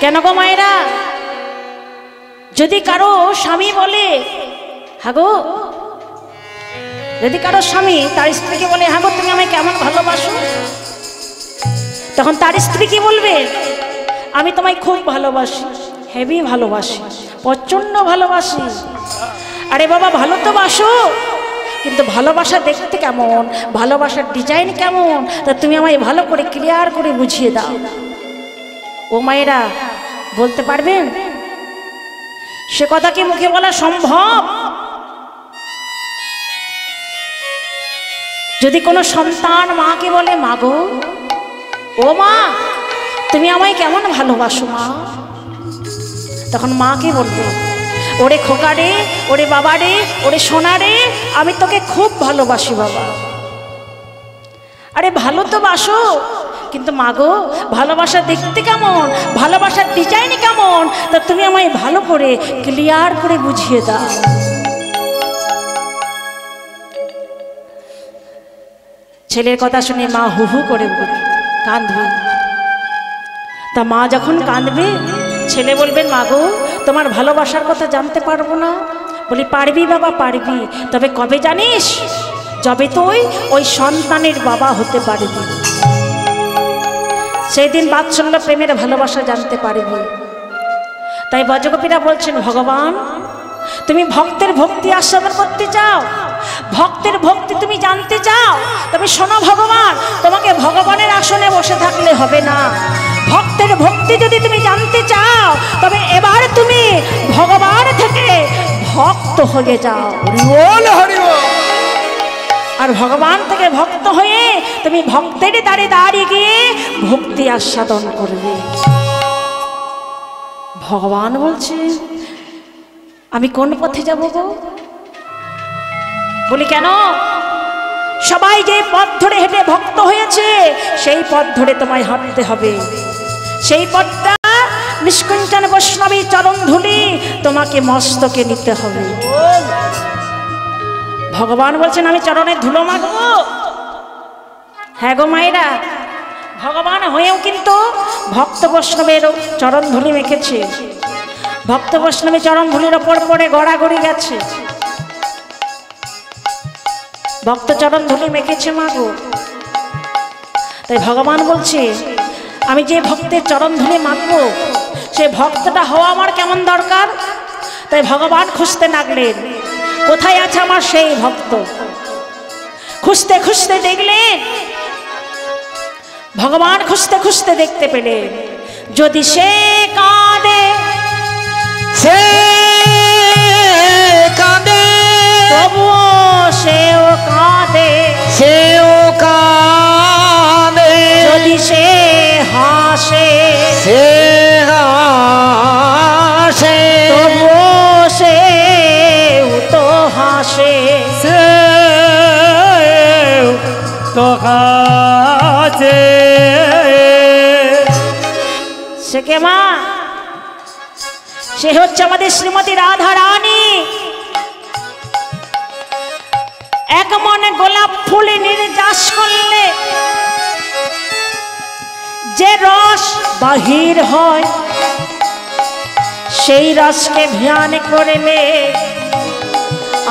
Speaker 1: কেন গো মায়েরা? যদি কারো স্বামী বলে হাগো, যদি কারো স্বামী তার স্ত্রীকে বলে হাগো তুমি আমায় কেমন ভালোবাসো, তখন তার স্ত্রী কি বলবে? আমি তোমায় খুব ভালোবাসি, হেভি ভালোবাসি, প্রচন্ড ভালোবাসি। আরে বাবা, ভালো তো বাসো, কিন্তু ভালোবাসা দেখতে কেমন, ভালোবাসার ডিজাইন কেমন, তা তুমি আমায় ভালো করে ক্লিয়ার করে বুঝিয়ে দাও। ও মায়েরা বলতে পারবেন? সে কথা কি মুখে বলা সম্ভব? যদি কোনো সন্তান মাকে বলে মাগো, ও মা তুমি আমায় কেমন ভালোবাসো মা, তখন মা কি বলবে? ওরে খোকা রে, ওরে বাবা রে, ওরে সোনা রে, আমি তোকে খুব ভালোবাসি বাবা। আরে ভালো তো বাসো, কিন্তু মাগো ভালোবাসা দেখতে কেমন, ভালোবাসার ডিজাইন কেমন, তা তুমি আমায় ভালো করে ক্লিয়ার করে বুঝিয়ে দাও। ছেলের কথা শুনে মা হু হু করে কাঁদবে। তা মা যখন কাঁদবে, ছেলে বলবেন মাগো তোমার ভালোবাসার কথা জানতে পারবো না? বলি পারবি বাবা পারবি, তবে কবে জানিস? যবে তুই ওই সন্তানের বাবা হতে পারবি, সেই দিন বাৎসল্য প্রেমের ভালোবাসা জানতে পারবি। তাই ব্রজগোপীরা বলছেন ভগবান তুমি ভক্তের ভক্তি আস্বাদন করতে চাও, ভক্তের ভক্তি তুমি জানতে চাও, তবে শোনো ভগবান, তোমাকে ভগবানের আসনে বসে থাকলে হবে না। ভক্তের ভক্তি যদি তুমি জানতে চাও, তবে এবার তুমি ভগবান থেকে ভক্ত হয়ে যাও।
Speaker 3: হরি বল, হরি বল।
Speaker 1: আর ভগবান থেকে ভক্ত হয়ে তুমি ভক্তের দ্বারে দাঁড়িয়ে গিয়ে ভক্তি আস্বাদন করবে। ভগবান বলছে আমি কোন পথে যাব গো? বলি কেন? সবাই যে পথ ধরে হেঁটে ভক্ত হয়েছে সেই পথ ধরে তোমায় হাঁটতে হবে। সেই পথটা নিষ্কুঞ্চন বৈষ্ণবী চরণ ধুলি তোমাকে মস্তকে নিতে হবে। ভগবান বলছেন আমি চরণে ধুলো মাখবো। হ্যাঁ গো মায়েরা, ভগবান হয়েও কিন্তু ভক্ত বৈষ্ণবের চরণ ধুলি মেখেছে। ভক্ত বৈষ্ণবী চরণ ধুলির ওপর পড়ে গড়াগড়ি গেছে, ভক্ত চরণ ধুলি মেখেছে মাগো। তাই ভগবান বলছে আমি যে ভক্তের চরণ ধুলি মাখবো, সে ভক্তটা হওয়া আমার কেমন দরকার। তাই ভগবান খুঁজতে লাগলেন কোথায় আছে আমার সেই ভক্ত। খুঁজতে খুঁজতে দেখলেন, ভগবান খুঁজতে খুঁজতে দেখতে পেলেন যদি সে কাঁদে,
Speaker 3: সে কাঁদে
Speaker 1: তবুও সেও কাঁদে,
Speaker 3: সেও কাঁদে।
Speaker 1: যদি সে হাসে,
Speaker 3: সে হাসে
Speaker 1: তবুও সেও তো হাসে।
Speaker 2: সে তো কাছে
Speaker 1: সে কে মা? সে হচ্ছে আমাদের শ্রীমতী রাধা রানী। এক মনে গোলাপ ফুলে নির্যাস করলে যে রস বাহির হয়, সেই রসকে ধ্যান করলে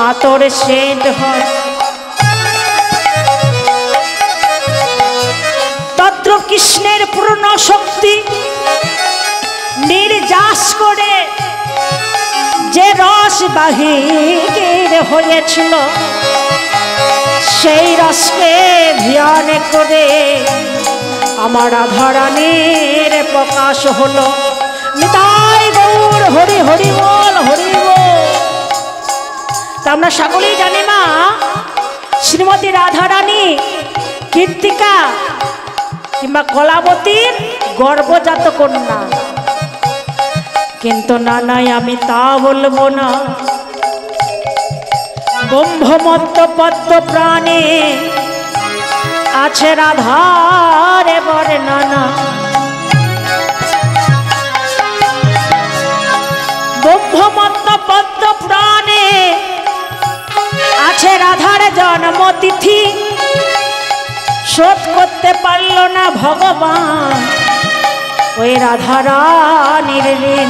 Speaker 1: আতর সেট হয়। তত্র কৃষ্ণের পূর্ণ শক্তি নির্যাস করে যে রস বাহির হয়েছিল, সেই রসকে ধ্যান করে আমার রাধা রানীর প্রকাশ হলো। নিতাই গৌর হরি হরি বল, হরি বল। আমরা সকলেই জানি মা শ্রীমতী রাধারানী কীর্তিকা কিংবা কলাবতীর গর্ভজাত কন্যা, কিন্তু না নাই আমি তা বলবো না। ব্রহ্মমত্ত পদ্ম প্রাণে আছে রাধার বর্ণনা। ব্রহ্মমত্ত পদ্ম প্রাণে আছে রাধার জন্মতিথি, শোধ করতে পারল না ভগবান ওই রাধারানীর ঋণ।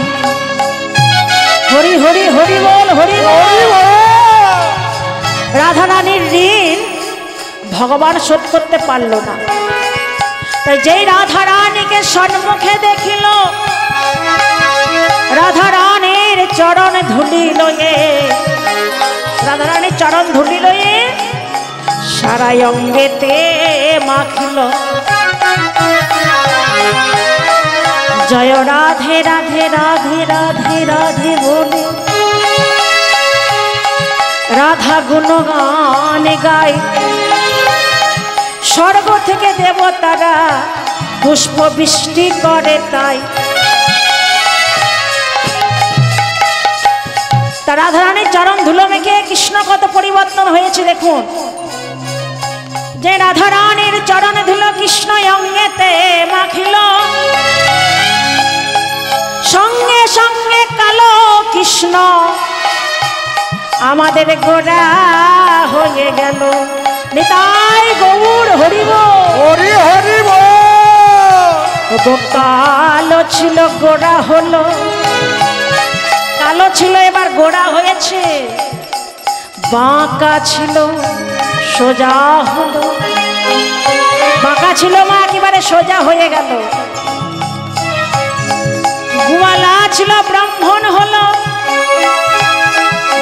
Speaker 1: হরি হরি হরি বল, হরি বল। রাধারানীর ঋণ ভগবান শোধ করতে পারল না। তাই যেই রাধারানীকে সম্মুখে দেখিল, রাধারানীর চরণ ধুলি লয়ে, রাধারানীর চরণ ধুলি লয়ে সারাই অঙ্গেতে মাখিল। জয় রাধে রাধে রাধে রাধে রাধে বলে রাধা গুণগান গায়। স্বর্গ থেকে দেবতারা পুষ্প বৃষ্টি করে তাই। তা রাধারানীর চরণ ধুলো মেখে কৃষ্ণ কত পরিবর্তন হয়েছে দেখুন। যে রাধারানীর চরণ ধুলো কৃষ্ণ অঙ্গেতে মাখিল, সঙ্গে সঙ্গে কালো কৃষ্ণ আমাদের গোরা হয়ে গেল। নিতাই গৌর হরিব,
Speaker 3: হরি হরি বল।
Speaker 1: কালো ছিল গোরা হলো, কালো ছিল এবার গোরা হয়েছে। বাঁকা ছিল সোজা হলো, বাঁকা ছিল মা একেবারে সোজা হয়ে গেল। গোয়ালা ছিল ব্রাহ্মণ হলো,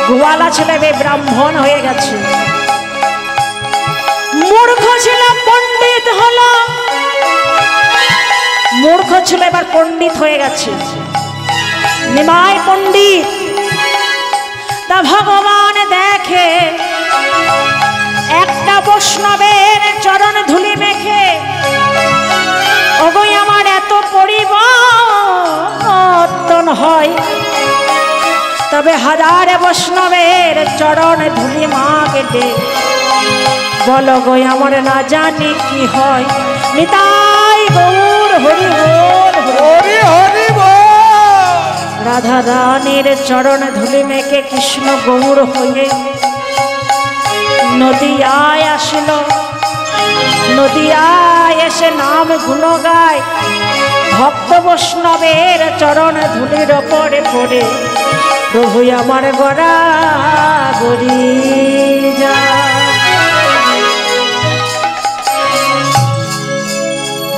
Speaker 1: গোয়ালা ছিল এবার ব্রাহ্মণ হয়ে গেছে। মূর্খ ছিল পণ্ডিত হলো, মূর্খ ছিল এবার পণ্ডিত হয়ে গেছে। নিমাই পণ্ডিত। তা ভগবান দেখে একটা বৈষ্ণবের চরণ ধুলি মেখে, ওগোই আমার এত পরিবর্তন হয়, তবে হাজার বৈষ্ণবের চরণ ধুলি মা কেটে বলো গো আমার না জানি কি হয়। নিতাই গৌর হরি বল,
Speaker 3: হরি হরি বল।
Speaker 1: রাধা রানীর চরণ ধুলি মেখে কৃষ্ণ গৌর হয়ে নদিয়ায় আসিল। নদিয়ায় এসে নাম গুণ গায়, ভক্ত বৈষ্ণবের চরণ ধুলির ওপরে পড়ে প্রভু আমার গড়া গড়ি যায়।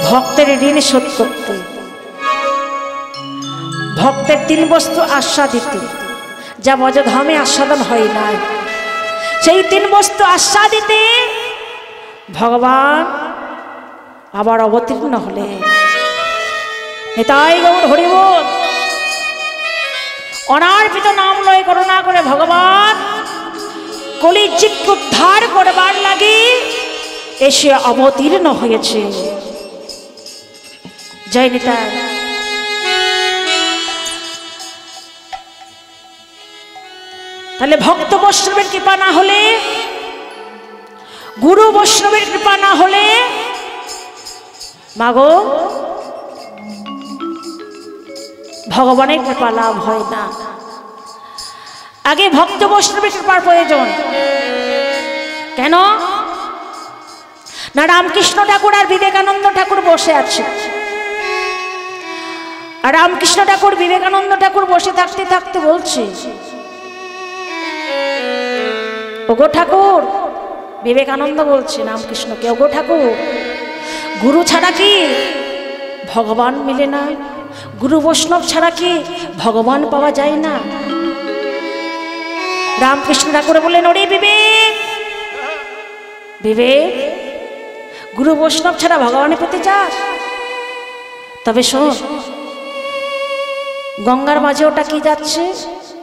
Speaker 1: ভক্তের ঋণ শোধ করতে, ভক্তের তিন বস্তু আস্বাদিতে, যা বজধামে আস্বাদন হয় নাই, সেই তিন বস্তু আস্বাদিতে ভগবান আবার অবতীর্ণ হলে। নিতাই গৌর হরি বল। অনার্পিত নাম লয় করুণা করে ভগবান কলির জীবকে উদ্ধার করবার লাগি এসে অবতীর্ণ হয়েছে। জয় নিতাই। তাহলে ভক্ত বৈষ্ণবের কৃপা না হলে, গুরু বৈষ্ণবের কৃপা না হলে মাগো ভগবানের কৃপা লাভ হয় না। আগে ভক্ত বৈষ্ণবের কৃপার প্রয়োজন। কেন না, রামকৃষ্ণ ঠাকুর আর বিবেকানন্দ ঠাকুর বসে আছে, আর রামকৃষ্ণ ঠাকুর বিবেকানন্দ ঠাকুর বসে থাকতে থাকতে বলছে, ওগো ঠাকুর, বিবেকানন্দ বলছে রামকৃষ্ণকে, ওগো ঠাকুর, গুরু ছাড়া কি ভগবান মিলে না? গুরু বৈষ্ণব ছাড়া কি ভগবান পাওয়া যায় না? রামকৃষ্ণ ঠাকুর বললেন, ওরে বিবেক, বিবেক, গুরু বৈষ্ণব ছাড়া ভগবানের পেতে চাস? তবে শোন, গঙ্গার মাঝে ওটা কি যাচ্ছে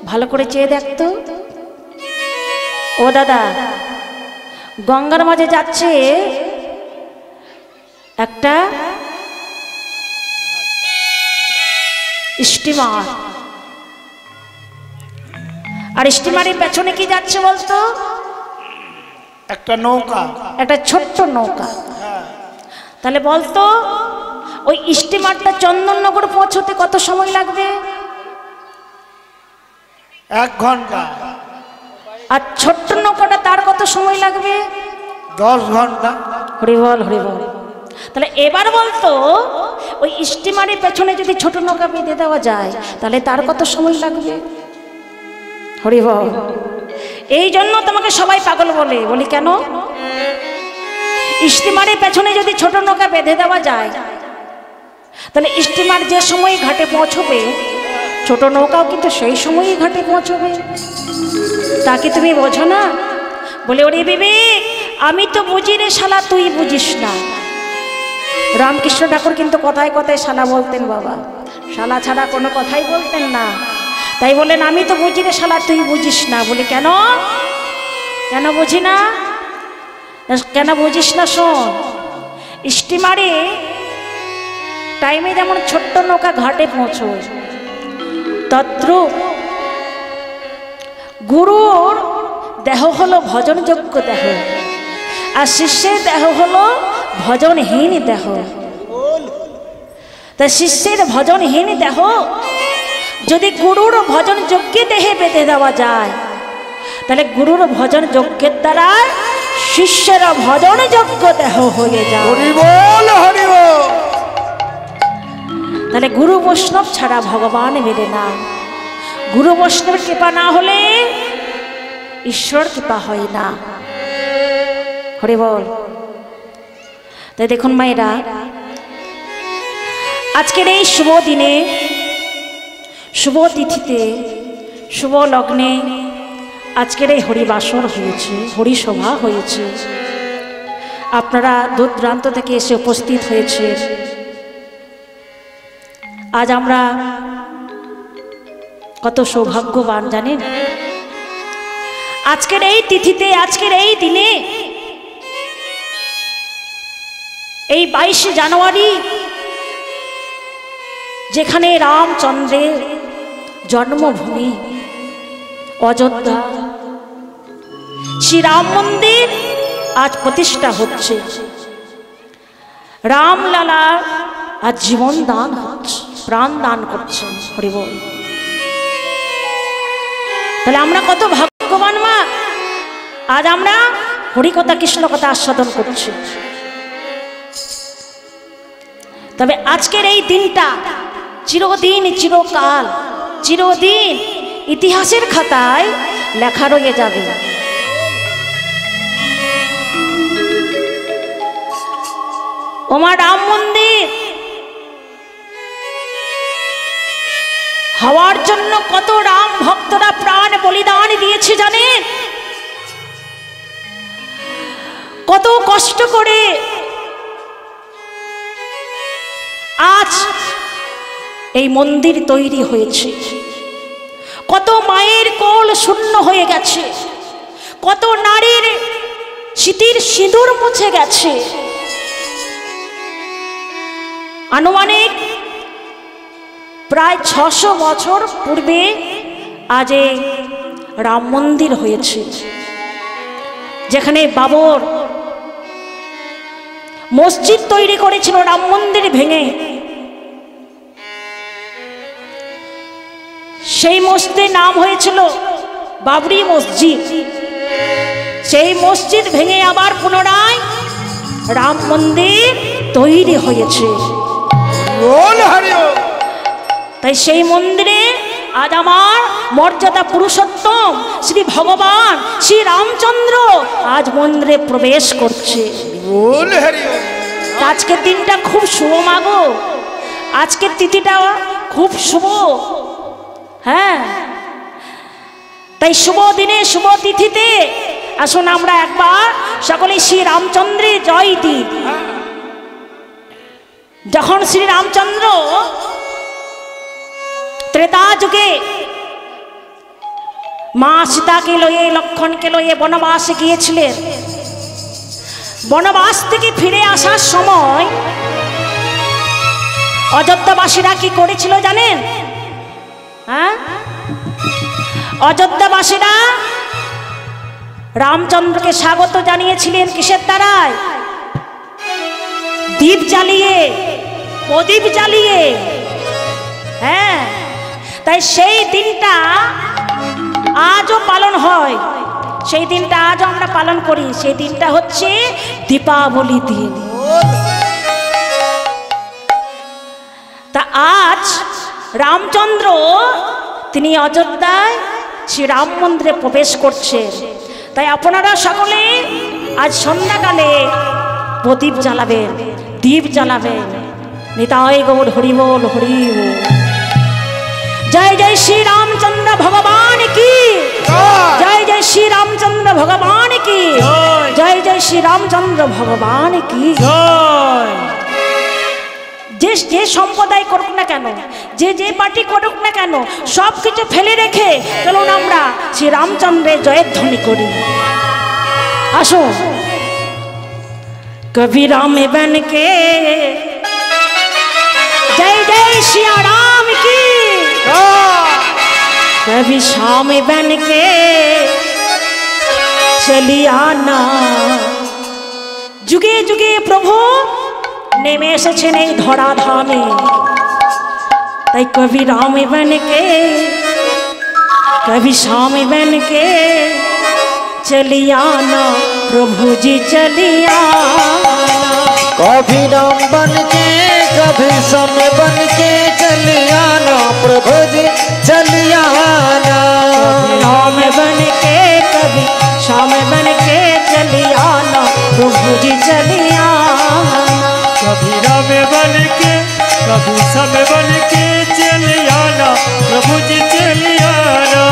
Speaker 1: ভালো করে চেয়ে দেখতো। ও দাদা, গঙ্গার মাঝে যাচ্ছে একটা স্টিমার, আর স্টিমারের পেছনে কি যাচ্ছে বলতো?
Speaker 2: একটা নৌকা,
Speaker 1: একটা ছোট্ট নৌকা। তাহলে বলতো ওই স্টিমারটা চন্দননগর পৌঁছতে কত সময় লাগবে?
Speaker 2: 1 ঘন্টা।
Speaker 1: আর ছোট্ট নৌকাটা তার কত সময় লাগবে?
Speaker 2: 10 ঘন্টা।
Speaker 1: হরিবল হরিবল। তাহলে এবার বলতো ওই স্টিমারের পেছনে যদি ছোট নৌকা বেঁধে দেওয়া যায় তাহলে তার কত সময় লাগবে? হরিবল। এই জন্য তোমাকে সবাই পাগল বলে। বলি কেন? স্টিমারের পেছনে যদি ছোট নৌকা বেঁধে দেওয়া যায় তাহলে স্টিমার যে সময় ঘাটে পৌঁছবে ছোট নৌকাও কিন্তু সেই সময়ই ঘাটে পৌঁছবে। তা কি তুমি বোঝো না? বলে ওরে বিবেক, আমি তো বুঝি রে শালা, তুই বুঝিস না। রামকৃষ্ণ ঠাকুর কিন্তু কথায় কথায় শালা বলতেন বাবা, শালা ছাড়া কোনো কথাই বলতেন না। তাই বলেন আমি তো বুঝি রে শালা, তুই বুঝিস না। বলে কেন? কেন বুঝি না? কেন বুঝিস না? শোন, স্টিমারে টাইমে যেমন ছোট্ট নৌকা ঘাটে পৌঁছয়, তদ্রূপ গুরুর দেহ হলো ভজনযোগ্য দেহ, আর শিষ্যের দেহ হলো ভজনহীন দেহ। তা শিষ্যের ভজনহীন দেহ যদি গুরুর ভজনযোগ্য দেহে বেঁধে দেওয়া যায় তাহলে গুরুর ভজন যজ্ঞের দ্বারা শিষ্যের ভজনযোগ্য দেহ হয়ে যায়।
Speaker 2: হরিবল হরিবল।
Speaker 1: তাহলে গুরু বৈষ্ণব ছাড়া ভগবান মেলে না। গুরু বৈষ্ণবের কৃপা না হলে ঈশ্বর কৃপা হয় না। হরি বল। তাই দেখুন মায়েরা, আজকের এই শুভ দিনে, শুভ তিথিতে, শুভ লগ্নে আজকের এই হরিবাসর হয়েছে, হরিসভা হয়েছে। আপনারা দূর দূরান্ত থেকে এসে উপস্থিত হয়েছে। আজ আমরা কত সৌভাগ্যবান জানেন? আজকের এই তিথিতে, আজকের এই দিনে, এই 22 জানুয়ারি, যেখানে রামচন্দ্রের জন্মভূমি অযোধ্যা, শ্রীরাম মন্দির আজ প্রতিষ্ঠা হচ্ছে। রামলালা আজ জীবন দান হচ্ছে, প্রাণ দান করছেন। হরিবল। তাহলে আমরা কত ভাগ্যবান মা, আজ আমরা হরিকথা কৃষ্ণ কথা আস্বাদন করছি। তবে আজকের এই দিনটা চিরদিন, চিরকাল, চিরদিন ইতিহাসের খাতায় লেখা রয়ে যাবে। ওমা রাম মন্দির হওয়ার জন্য কত রাম ভক্তরা প্রাণ বলিদান দিয়েছে জানেন? কত কষ্ট করে আজ এই মন্দির তৈরি হয়েছে। কত মায়ের কোল শূন্য হয়ে গেছে, কত নারীর স্মৃতির সিঁদুর মুছে গেছে। আনুমানিক প্রায় 600 বছর পূর্বে আজ এই রাম মন্দির হয়েছে, যেখানে বাবর মসজিদ তৈরি করেছিল রাম মন্দির ভেঙে। সেই মসজিদের নাম হয়েছিল বাবরি মসজিদ। সেই মসজিদ ভেঙে আবার পুনরায় রাম মন্দির তৈরি হয়েছে। তাই সেই মন্দিরে আজ আমার মর্যাদা পুরুষোত্তম শ্রী ভগবান শ্রী রামচন্দ্র আজ মন্দিরে প্রবেশ করছে। আজকের দিনটা খুব শুভ মাগো, আজকের তিথিটা খুব শুভ। হ্যাঁ, তাই শুভ দিনে, শুভ তিথিতে আসুন আমরা একবার সকলে শ্রী রামচন্দ্রের জয় দিই। যখন শ্রী রামচন্দ্র ত্রেতা যুগে মা সীতাকে লয়ে লক্ষণকে লয়ে বনবাসে গিয়েছিলেন। বনবাস থেকে ফিরে আসার সময় অযোধ্যাবাসীরা কি করেছিল জানেন? হ্যাঁ, অযোধ্যাবাসীরা রামচন্দ্রকে স্বাগত জানিয়েছিলেন কিসের দ্বারায়? দীপ জ্বালিয়ে, প্রদীপ জ্বালিয়ে। হ্যাঁ, তাই সেই দিনটা আজও পালন হয়, সেই দিনটা আজও আমরা পালন করি। সেই দিনটা হচ্ছে দীপাবলি দিন। তা আজ রামচন্দ্র তিনি অযোধ্যায় শ্রী রাম মন্দিরে প্রবেশ করছেন। তাই আপনারা সকলে আজ সন্ধ্যাকালে প্রদীপ জ্বালাবেন, দীপ জ্বালাবেন। নিতাই গৌর হরি বল, হরি বল। জয় জয় শ্রী রামচন্দ্র ভগবান কি জয়, জয় শ্রী রামচন্দ্র ভগবান কি জয়, জয় শ্রী রামচন্দ্র ভগবান কি জয়। যে সম্প্রদায় করুক না কেন, যে পার্টি করুক না কেন, সব কিছু ফেলে রেখে চলুন আমরা শ্রী রামচন্দ্রের জয়ের ধ্বনি করি। আসো। कभी राम बन के जय जय सिया राम की, कभी शाम बन के चली आना। जुगे जुगे प्रभु नेमे एसेছেন এই ধরা ধামে। তাই कभी राम बन के कभी शाम बन के चली आना, प्रभु जी चली आना।
Speaker 3: कभी राम बन के कभी समय बन के चली आना, प्रभु जी चली आना।
Speaker 1: राम बन के कभी शाम बन के चली आना, प्रभु जी चली आना।
Speaker 2: कभी राम बन के कभी समय बन के चले आना, प्रभु जी चले आना।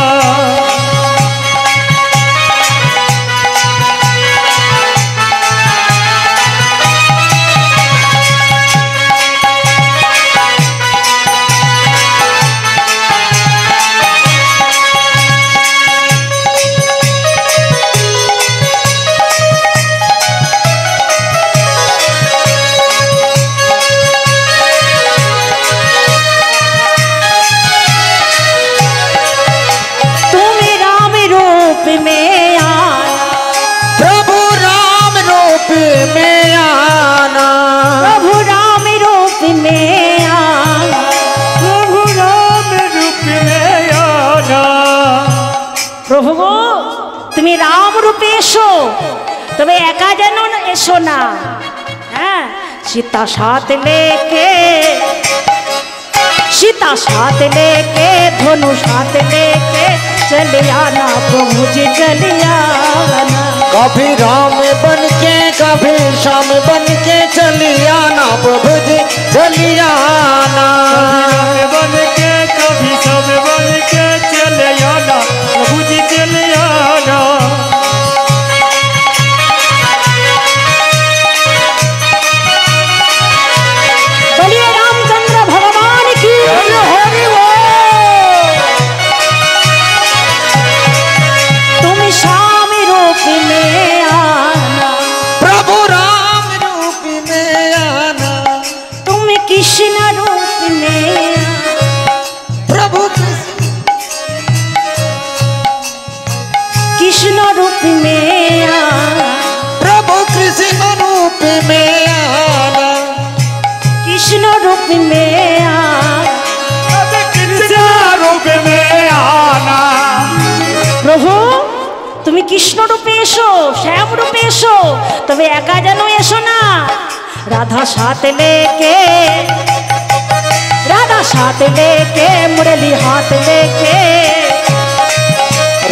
Speaker 1: প্রভু গো, তুমি রাম রূপে এসো, তবে একা যেন এসো না। হ্যাঁ, सीता साथ लेके, सीता साथ लेके, धनु साथ लेके चले आना, प्रभु जी चले आना।
Speaker 3: कभी राम बन के कभी शाम बन के चली आना, प्रभु जी चली आना।
Speaker 2: कभी राम बन के कभी शाम बन के चले आना, प्रभु जी चले आना।
Speaker 1: बोलिए रामचंद्र भगवान की हरि बोल। तुम श्याम रूप में आना,
Speaker 3: प्रभु राम रूप में आना,
Speaker 1: तुम कृष्ण रूप में आना,
Speaker 3: प्रभु
Speaker 1: कृष्ण रूप में आना,
Speaker 3: प्रभु कृष्ण रूप में आना,
Speaker 1: कृष्ण रूप में आना,
Speaker 2: कृष्ण रूप में आना।
Speaker 1: प्रभु তুমি কৃষ্ণ রূপে এসো, শ্যাম রূপে এসো, তবে একা যেন এসো না। রাধা সাথ লেকে, রাধা साथ लेके, मुरली हाथ लेके,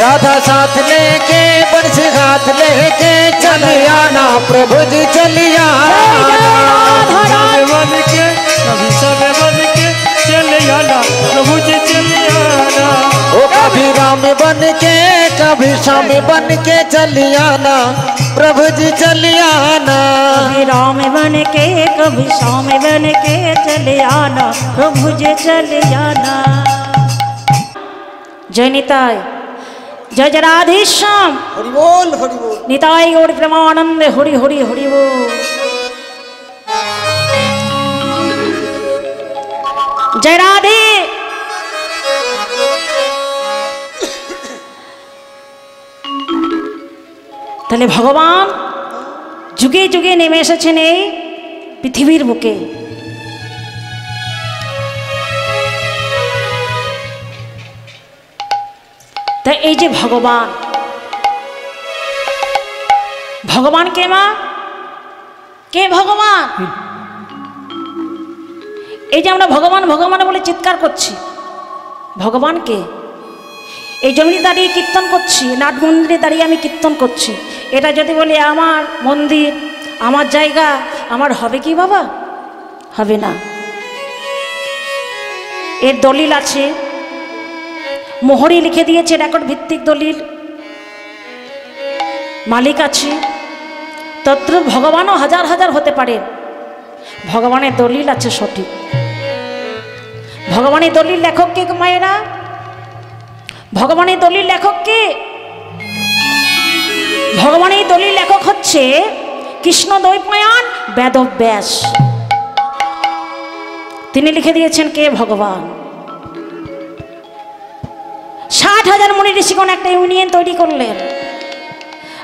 Speaker 3: राधा साथ लेके, बंसी हाथ लेके चले आना, प्रभु जी चली आना।
Speaker 2: बन के कभी सब बन के चले आना, प्रभु जी चले आना।
Speaker 3: ओ कभी राम बन के कभी श्याम बन के चली आना, प्रभु जी चली आना।
Speaker 1: कभी राम बन के कभी श्याम बन के चले आना, प्रभु जी चले आना। जय निताय। জয় জয় রাধেশ্যাম।
Speaker 3: হরি বল হরি বল।
Speaker 1: নিতাই গৌর প্রেমানন্দে হরি হরি হরি বল। জয় রাধে। তাহলে ভগবান যুগে যুগে নেমে এসেছেন এই পৃথিবীর বুকে। তা এই যে ভগবান, ভগবান কে মা? কে ভগবান? এই যে আমরা ভগবান ভগবান বলে চিৎকার করছি, ভগবান কে? এই জমিতে দাঁড়িয়ে কীর্তন করছি, নাট মন্দিরে দাঁড়িয়ে আমি কীর্তন করছি, এটা যদি বলি আমার মন্দির, আমার জায়গা, আমার হবে কি বাবা? হবে না। এর দলিল আছে, মোহরি লিখে দিয়েছে, রেকর্ড ভিত্তিক দলিল, মালিক আছে। তত্র ভগবানও হাজার হাজার হতে পারে, ভগবানের দলিল আছে সঠিক। ভগবানের দলিল লেখক কে মায়েরা? ভগবানের দলিল লেখক কে? ভগবানের দলিল লেখক হচ্ছে কৃষ্ণ দ্বৈপায়ন বেদব্যাস। তিনি লিখে দিয়েছেন কে? ভগবান। 60,000 মুনি ঋষিগণ একটা ইউনিয়ন তৈরি করলেন,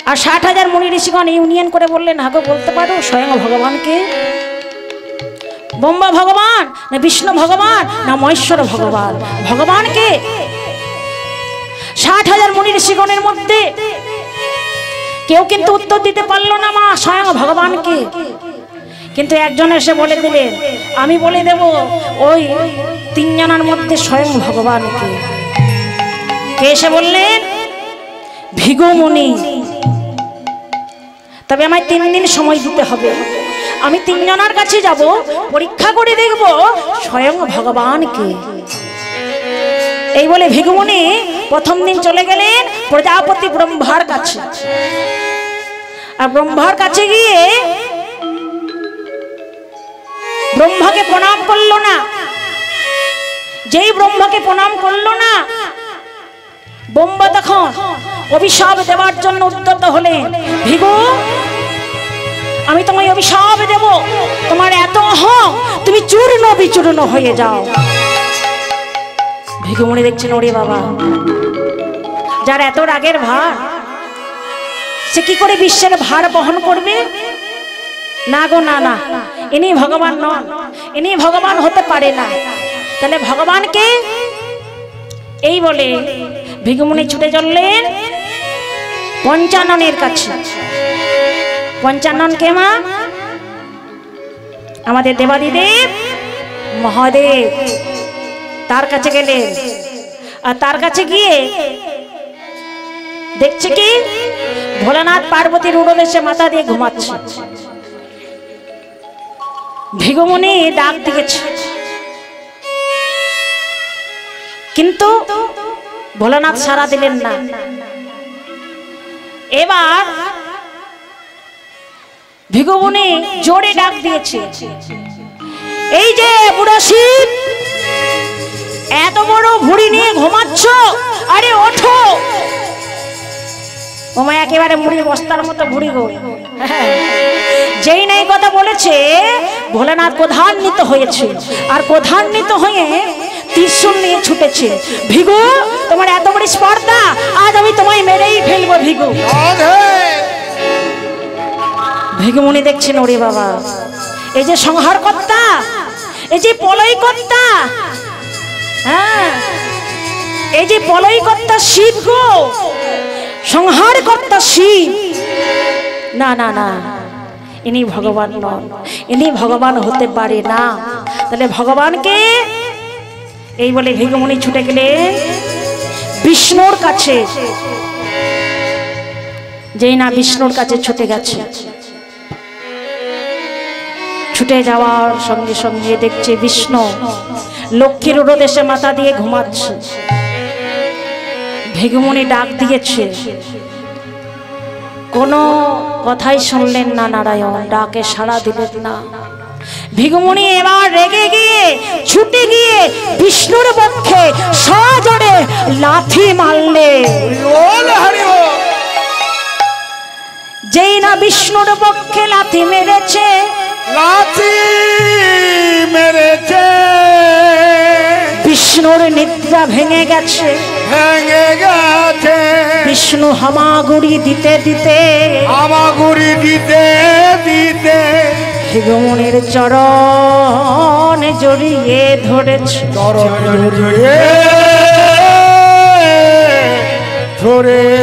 Speaker 1: আর 60,000 মুনি ঋষিগণ ইউনিয়ন করে বললেন, হাগো বলতে পারো স্বয়ং ভগবানকে? ব্রহ্মা ভগবান না বিষ্ণু ভগবান না মহেশ্বর ভগবান? ভগবানকে 60,000 মুনি ঋষিগণের মধ্যে কেউ কিন্তু উত্তর দিতে পারলো না মা স্বয়ং ভগবানকে। কিন্তু একজন এসে বলে দিলেন, আমি বলে দেব ওই 3 জনের মধ্যে স্বয়ং ভগবানকে। কে এসে বললেন? ভিগু মুনি। তবে আমায় 3 দিন সময় দিতে হবে, আমি 3 জনের কাছে যাব, পরীক্ষা করে দেখব স্বয়ং ভগবানকে। এই বলে ভিগু মুনি প্রথম দিন চলে গেলেন প্রজাপতি ব্রহ্মার কাছে। আর ব্রহ্মার কাছে গিয়ে ব্রহ্মাকে প্রণাম করলো না। যেই ব্রহ্মাকে প্রণাম করলো না, ব্রহ্মা তখন অভিশাপ দেওয়ার জন্য উদ্যত হলেন। ভিগু, আমি তোমায় অভিশাপ দেব, তোমার এত অহং, তুমি চূর্ণ বিচূর্ণ হয়ে যাও। ভিগু মুনি দেখছেন, ওরে বাবা, যার এত রাগের ভার, সে কি করে বিশ্বের ভার বহন করবে? না গো না না, ইনি ভগবান নন, ইনি ভগবান হতে পারে না। তাহলে ভগবানকে? এই বলে ভিগু মুনি ছুটে চললেন পঞ্চাননের কাছে। পঞ্চানন কে মা? আমাদের দেবাদিদেব মহাদেব। তার কাছে গেলেন, আর তার কাছে গিয়ে দেখছে কি ভোলানাথ পার্বতীর উড়োদেশে মাথা দিয়ে ঘুমাচ্ছে। ভিগু মুনি ডাক দিয়েছে, কিন্তু ভোলানাথ সাড়া দিলেন না। এবার ভিগু মুনি জোরে ডাক দিয়েছে, এই যে বুড়ো শিব, এত বড় ভুঁড়ি নিয়ে ঘুমাচ্ছ, আরে ওঠো। ওমা একেবারে মুড়ির বস্তার মতো ভুঁড়ি গো। যেই নাই কথা বলেছে, ভোলানাথ ক্রোধান্বিত হয়েছে, আর ক্রোধান্বিত হয়ে ত্রিশূল নিয়ে ছুটেছে। ভিগু, তোমার এত বড় স্পর্ধা, আজ আমি তোমায় মেরেই ফেলবো ভিগু। ভিগু মুনি দেখছেন, ওরে বাবা, এই যে সংহার কর্তা, এই যে প্রলয় কর্তা, হ্যাঁ, এই যে প্রলয় কর্তা শিব গো, সংহার কর্তা শিব। না না না, ইনি ভগবান নন, ইনি ভগবান হতে পারে না। তাহলে ভগবানকে? এই বলে ভিগু মুনি ছুটে গেলে বিষ্ণুর কাছে। যেই না বিষ্ণুর কাছে ছুটে গেছে, ছুটে যাওয়ার সঙ্গে সঙ্গে দেখছে বিষ্ণু লক্ষ্মীর উড়োদেশে মাথা দিয়ে ঘুমাচ্ছে। ভিগু মুনি ডাক দিয়েছে, কোনো কথাই শুনলেন না নারায়ণ, ডাকে সাড়া দিলেন না। ভিগু মুনি এবার রেগে গিয়ে ছুটে গিয়ে বিষ্ণুর পক্ষে সজোরে লাথি মারলে। বিষ্ণুর পক্ষে লাথি মেরেছে,
Speaker 3: লাথি মেরেছে,
Speaker 1: বিষ্ণুর নিদ্রা ভেঙে গেছে,
Speaker 3: ভেঙে গেছে,
Speaker 1: বিষ্ণু হামাগুড়ি দিতে দিতে,
Speaker 3: হামাগুড়ি দিতে দিতে
Speaker 1: ভৃগুমুনির চরণ জড়িয়ে ধরেছে,
Speaker 3: চরণ জড়িয়ে ধরেছে।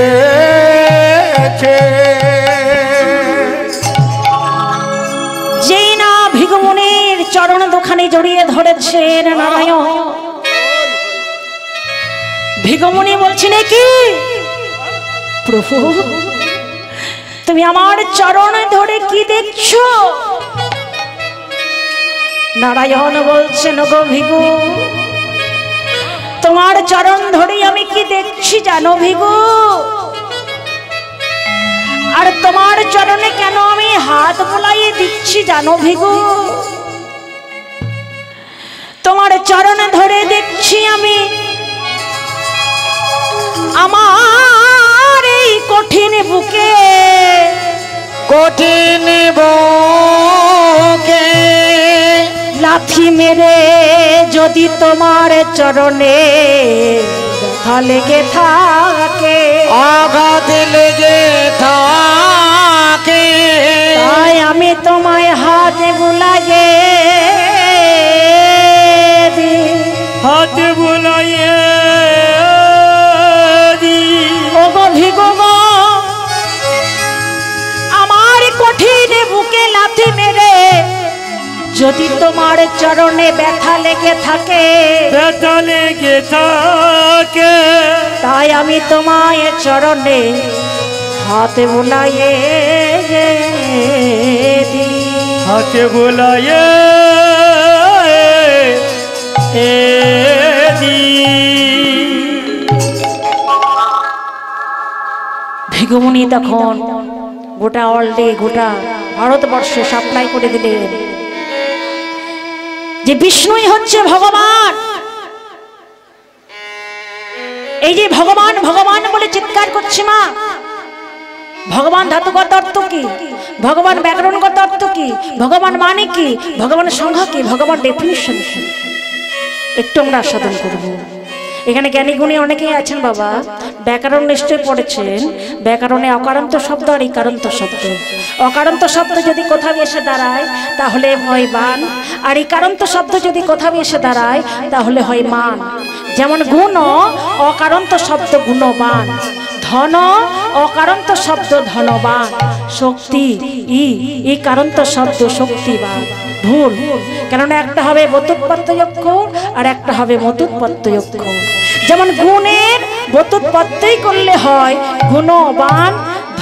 Speaker 1: যেই না ভৃগুমুনির চরণ দুখানি জড়িয়ে ধরেছেন নারায়ণ, ভৃগুমুনি বলছেন কি প্রভু তুমি আমার চরণ ধরে কি দেখছো? নারায়ণ বলছেন গো ভিগু, তোমার চরণ ধরে আমি কি দেখছি জানো ভিগু? আর তোমার চরণে কেন আমি হাত বুলাইয়ে দিচ্ছি জানো ভিগু? তোমার চরণে ধরে দেখছি আমি আমার এই কঠিন বুকে,
Speaker 3: কঠিন বুকে
Speaker 1: লাথি মেরে যদি তোমার চরণে ব্যথা লেগে থাকে,
Speaker 3: আঘাত লেগে থাকে,
Speaker 1: তাই আমি তোমায় হাত বুলাইয়ে দিই,
Speaker 2: হাত বুলাইয়ে
Speaker 1: ও গো ভিগো গো, আমার কঠিন বুকে লাথি মেরে যদি তোমার চরণে ব্যথা লেগে থাকে,
Speaker 2: ব্যথা লেগে থাকে,
Speaker 1: তাই আমি তোমায় চরণে হাত বুলাইয়ে দিই,
Speaker 2: হাত বুলাইয়ে
Speaker 1: ভিগুমুনি তখন গোটা অলডে গোটা ভারতবর্ষে সাপ্লাই করে দিলেন যে বিষ্ণুই হচ্ছে ভগবান। এই যে ভগবান ভগবান বলে চিৎকার করছে মা, ভগবান ধাতুগত অর্থ কি, ভগবান ব্যাকরণগত অর্থ কি, ভগবান মানে কি, ভগবান সংজ্ঞা কি, ভগবান ডেফিনিশন কি, একটু আমরা আস্বাদন করব। এখানে জ্ঞানী গুণী অনেকেই আছেন বাবা, ব্যাকরণ নিশ্চয় পড়েছেন। ব্যাকরণে অকারান্ত শব্দ আর ইকারান্ত শব্দ, অকারান্ত শব্দ যদি কোথাও এসে দাঁড়ায় তাহলে হয় বান, আর ইকারান্ত শব্দ যদি কোথাও এসে দাঁড়ায় তাহলে হয় মান। যেমন গুণ অকারান্ত শব্দ গুণবান, ধন অকারান্ত শব্দ ধনবান, শক্তি ই কারান্ত শব্দ শক্তিবান। ভুল, কেননা একটা হবে বতুৎপত্তযক্ষর আর একটা হবে মতুৎপত্তযক্ষর। যেমন গুণের বতুৎপত্তই করলে হয় গুণবান,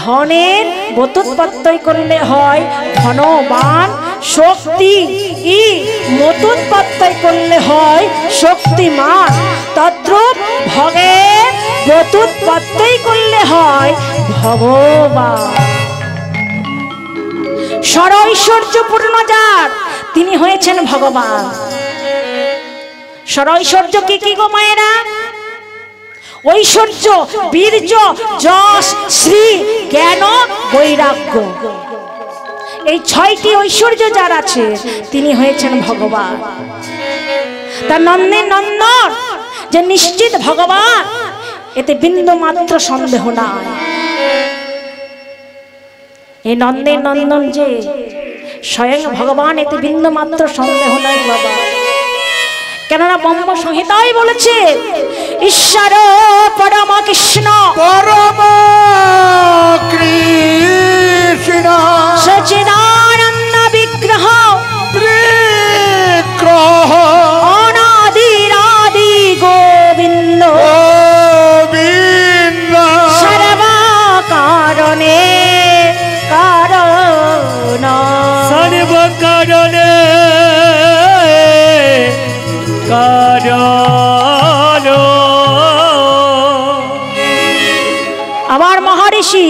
Speaker 1: ধনের বতুৎপত্তই করলে হয় ধনবান, শক্তি ই মতুৎপত্তই করলে হয় শক্তিমান, তদ্রূপ ভগের বতুৎপত্তই করলে হয় ভগবান। সরৈশ্বর্যপূর্ণ যার তিনি হয়েছেন ভগবান। সরৈশ্বর্য কি কি গো মায়েরা? ঐশ্বর্য, বীর্য, যশ, শ্রী, জ্ঞান, বৈরাগ্য, এই 6টি ঐশ্বর্য যার আছে তিনি হয়েছেন ভগবান। তার নন্দে নন্দন যে নিশ্চিত ভগবান, এতে বিন্দু মাত্র সন্দেহ নাই। এই নন্দে নন্দন যে স্বয়ং ভগবান, এতে বিন্দু মাত্র সন্দেহ নাই বাবা। কেননা ব্রহ্ম সংহিতায় বলেছে ঈশ্বর পরম কৃষ্ণ,
Speaker 3: পরম কৃষ্ণ
Speaker 1: সচিদানন্দ বিগ্রহ,
Speaker 3: বিগ্রহ
Speaker 1: অনাদিরাদি গোবিন্দ,
Speaker 3: গোবিন্দ
Speaker 1: সর্ব কারণে কারণ,
Speaker 2: সর্ব কারণে কারণ।
Speaker 1: আমার মহর্ষি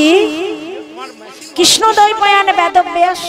Speaker 1: কৃষ্ণদ্বৈপায়ন বেদব্যাস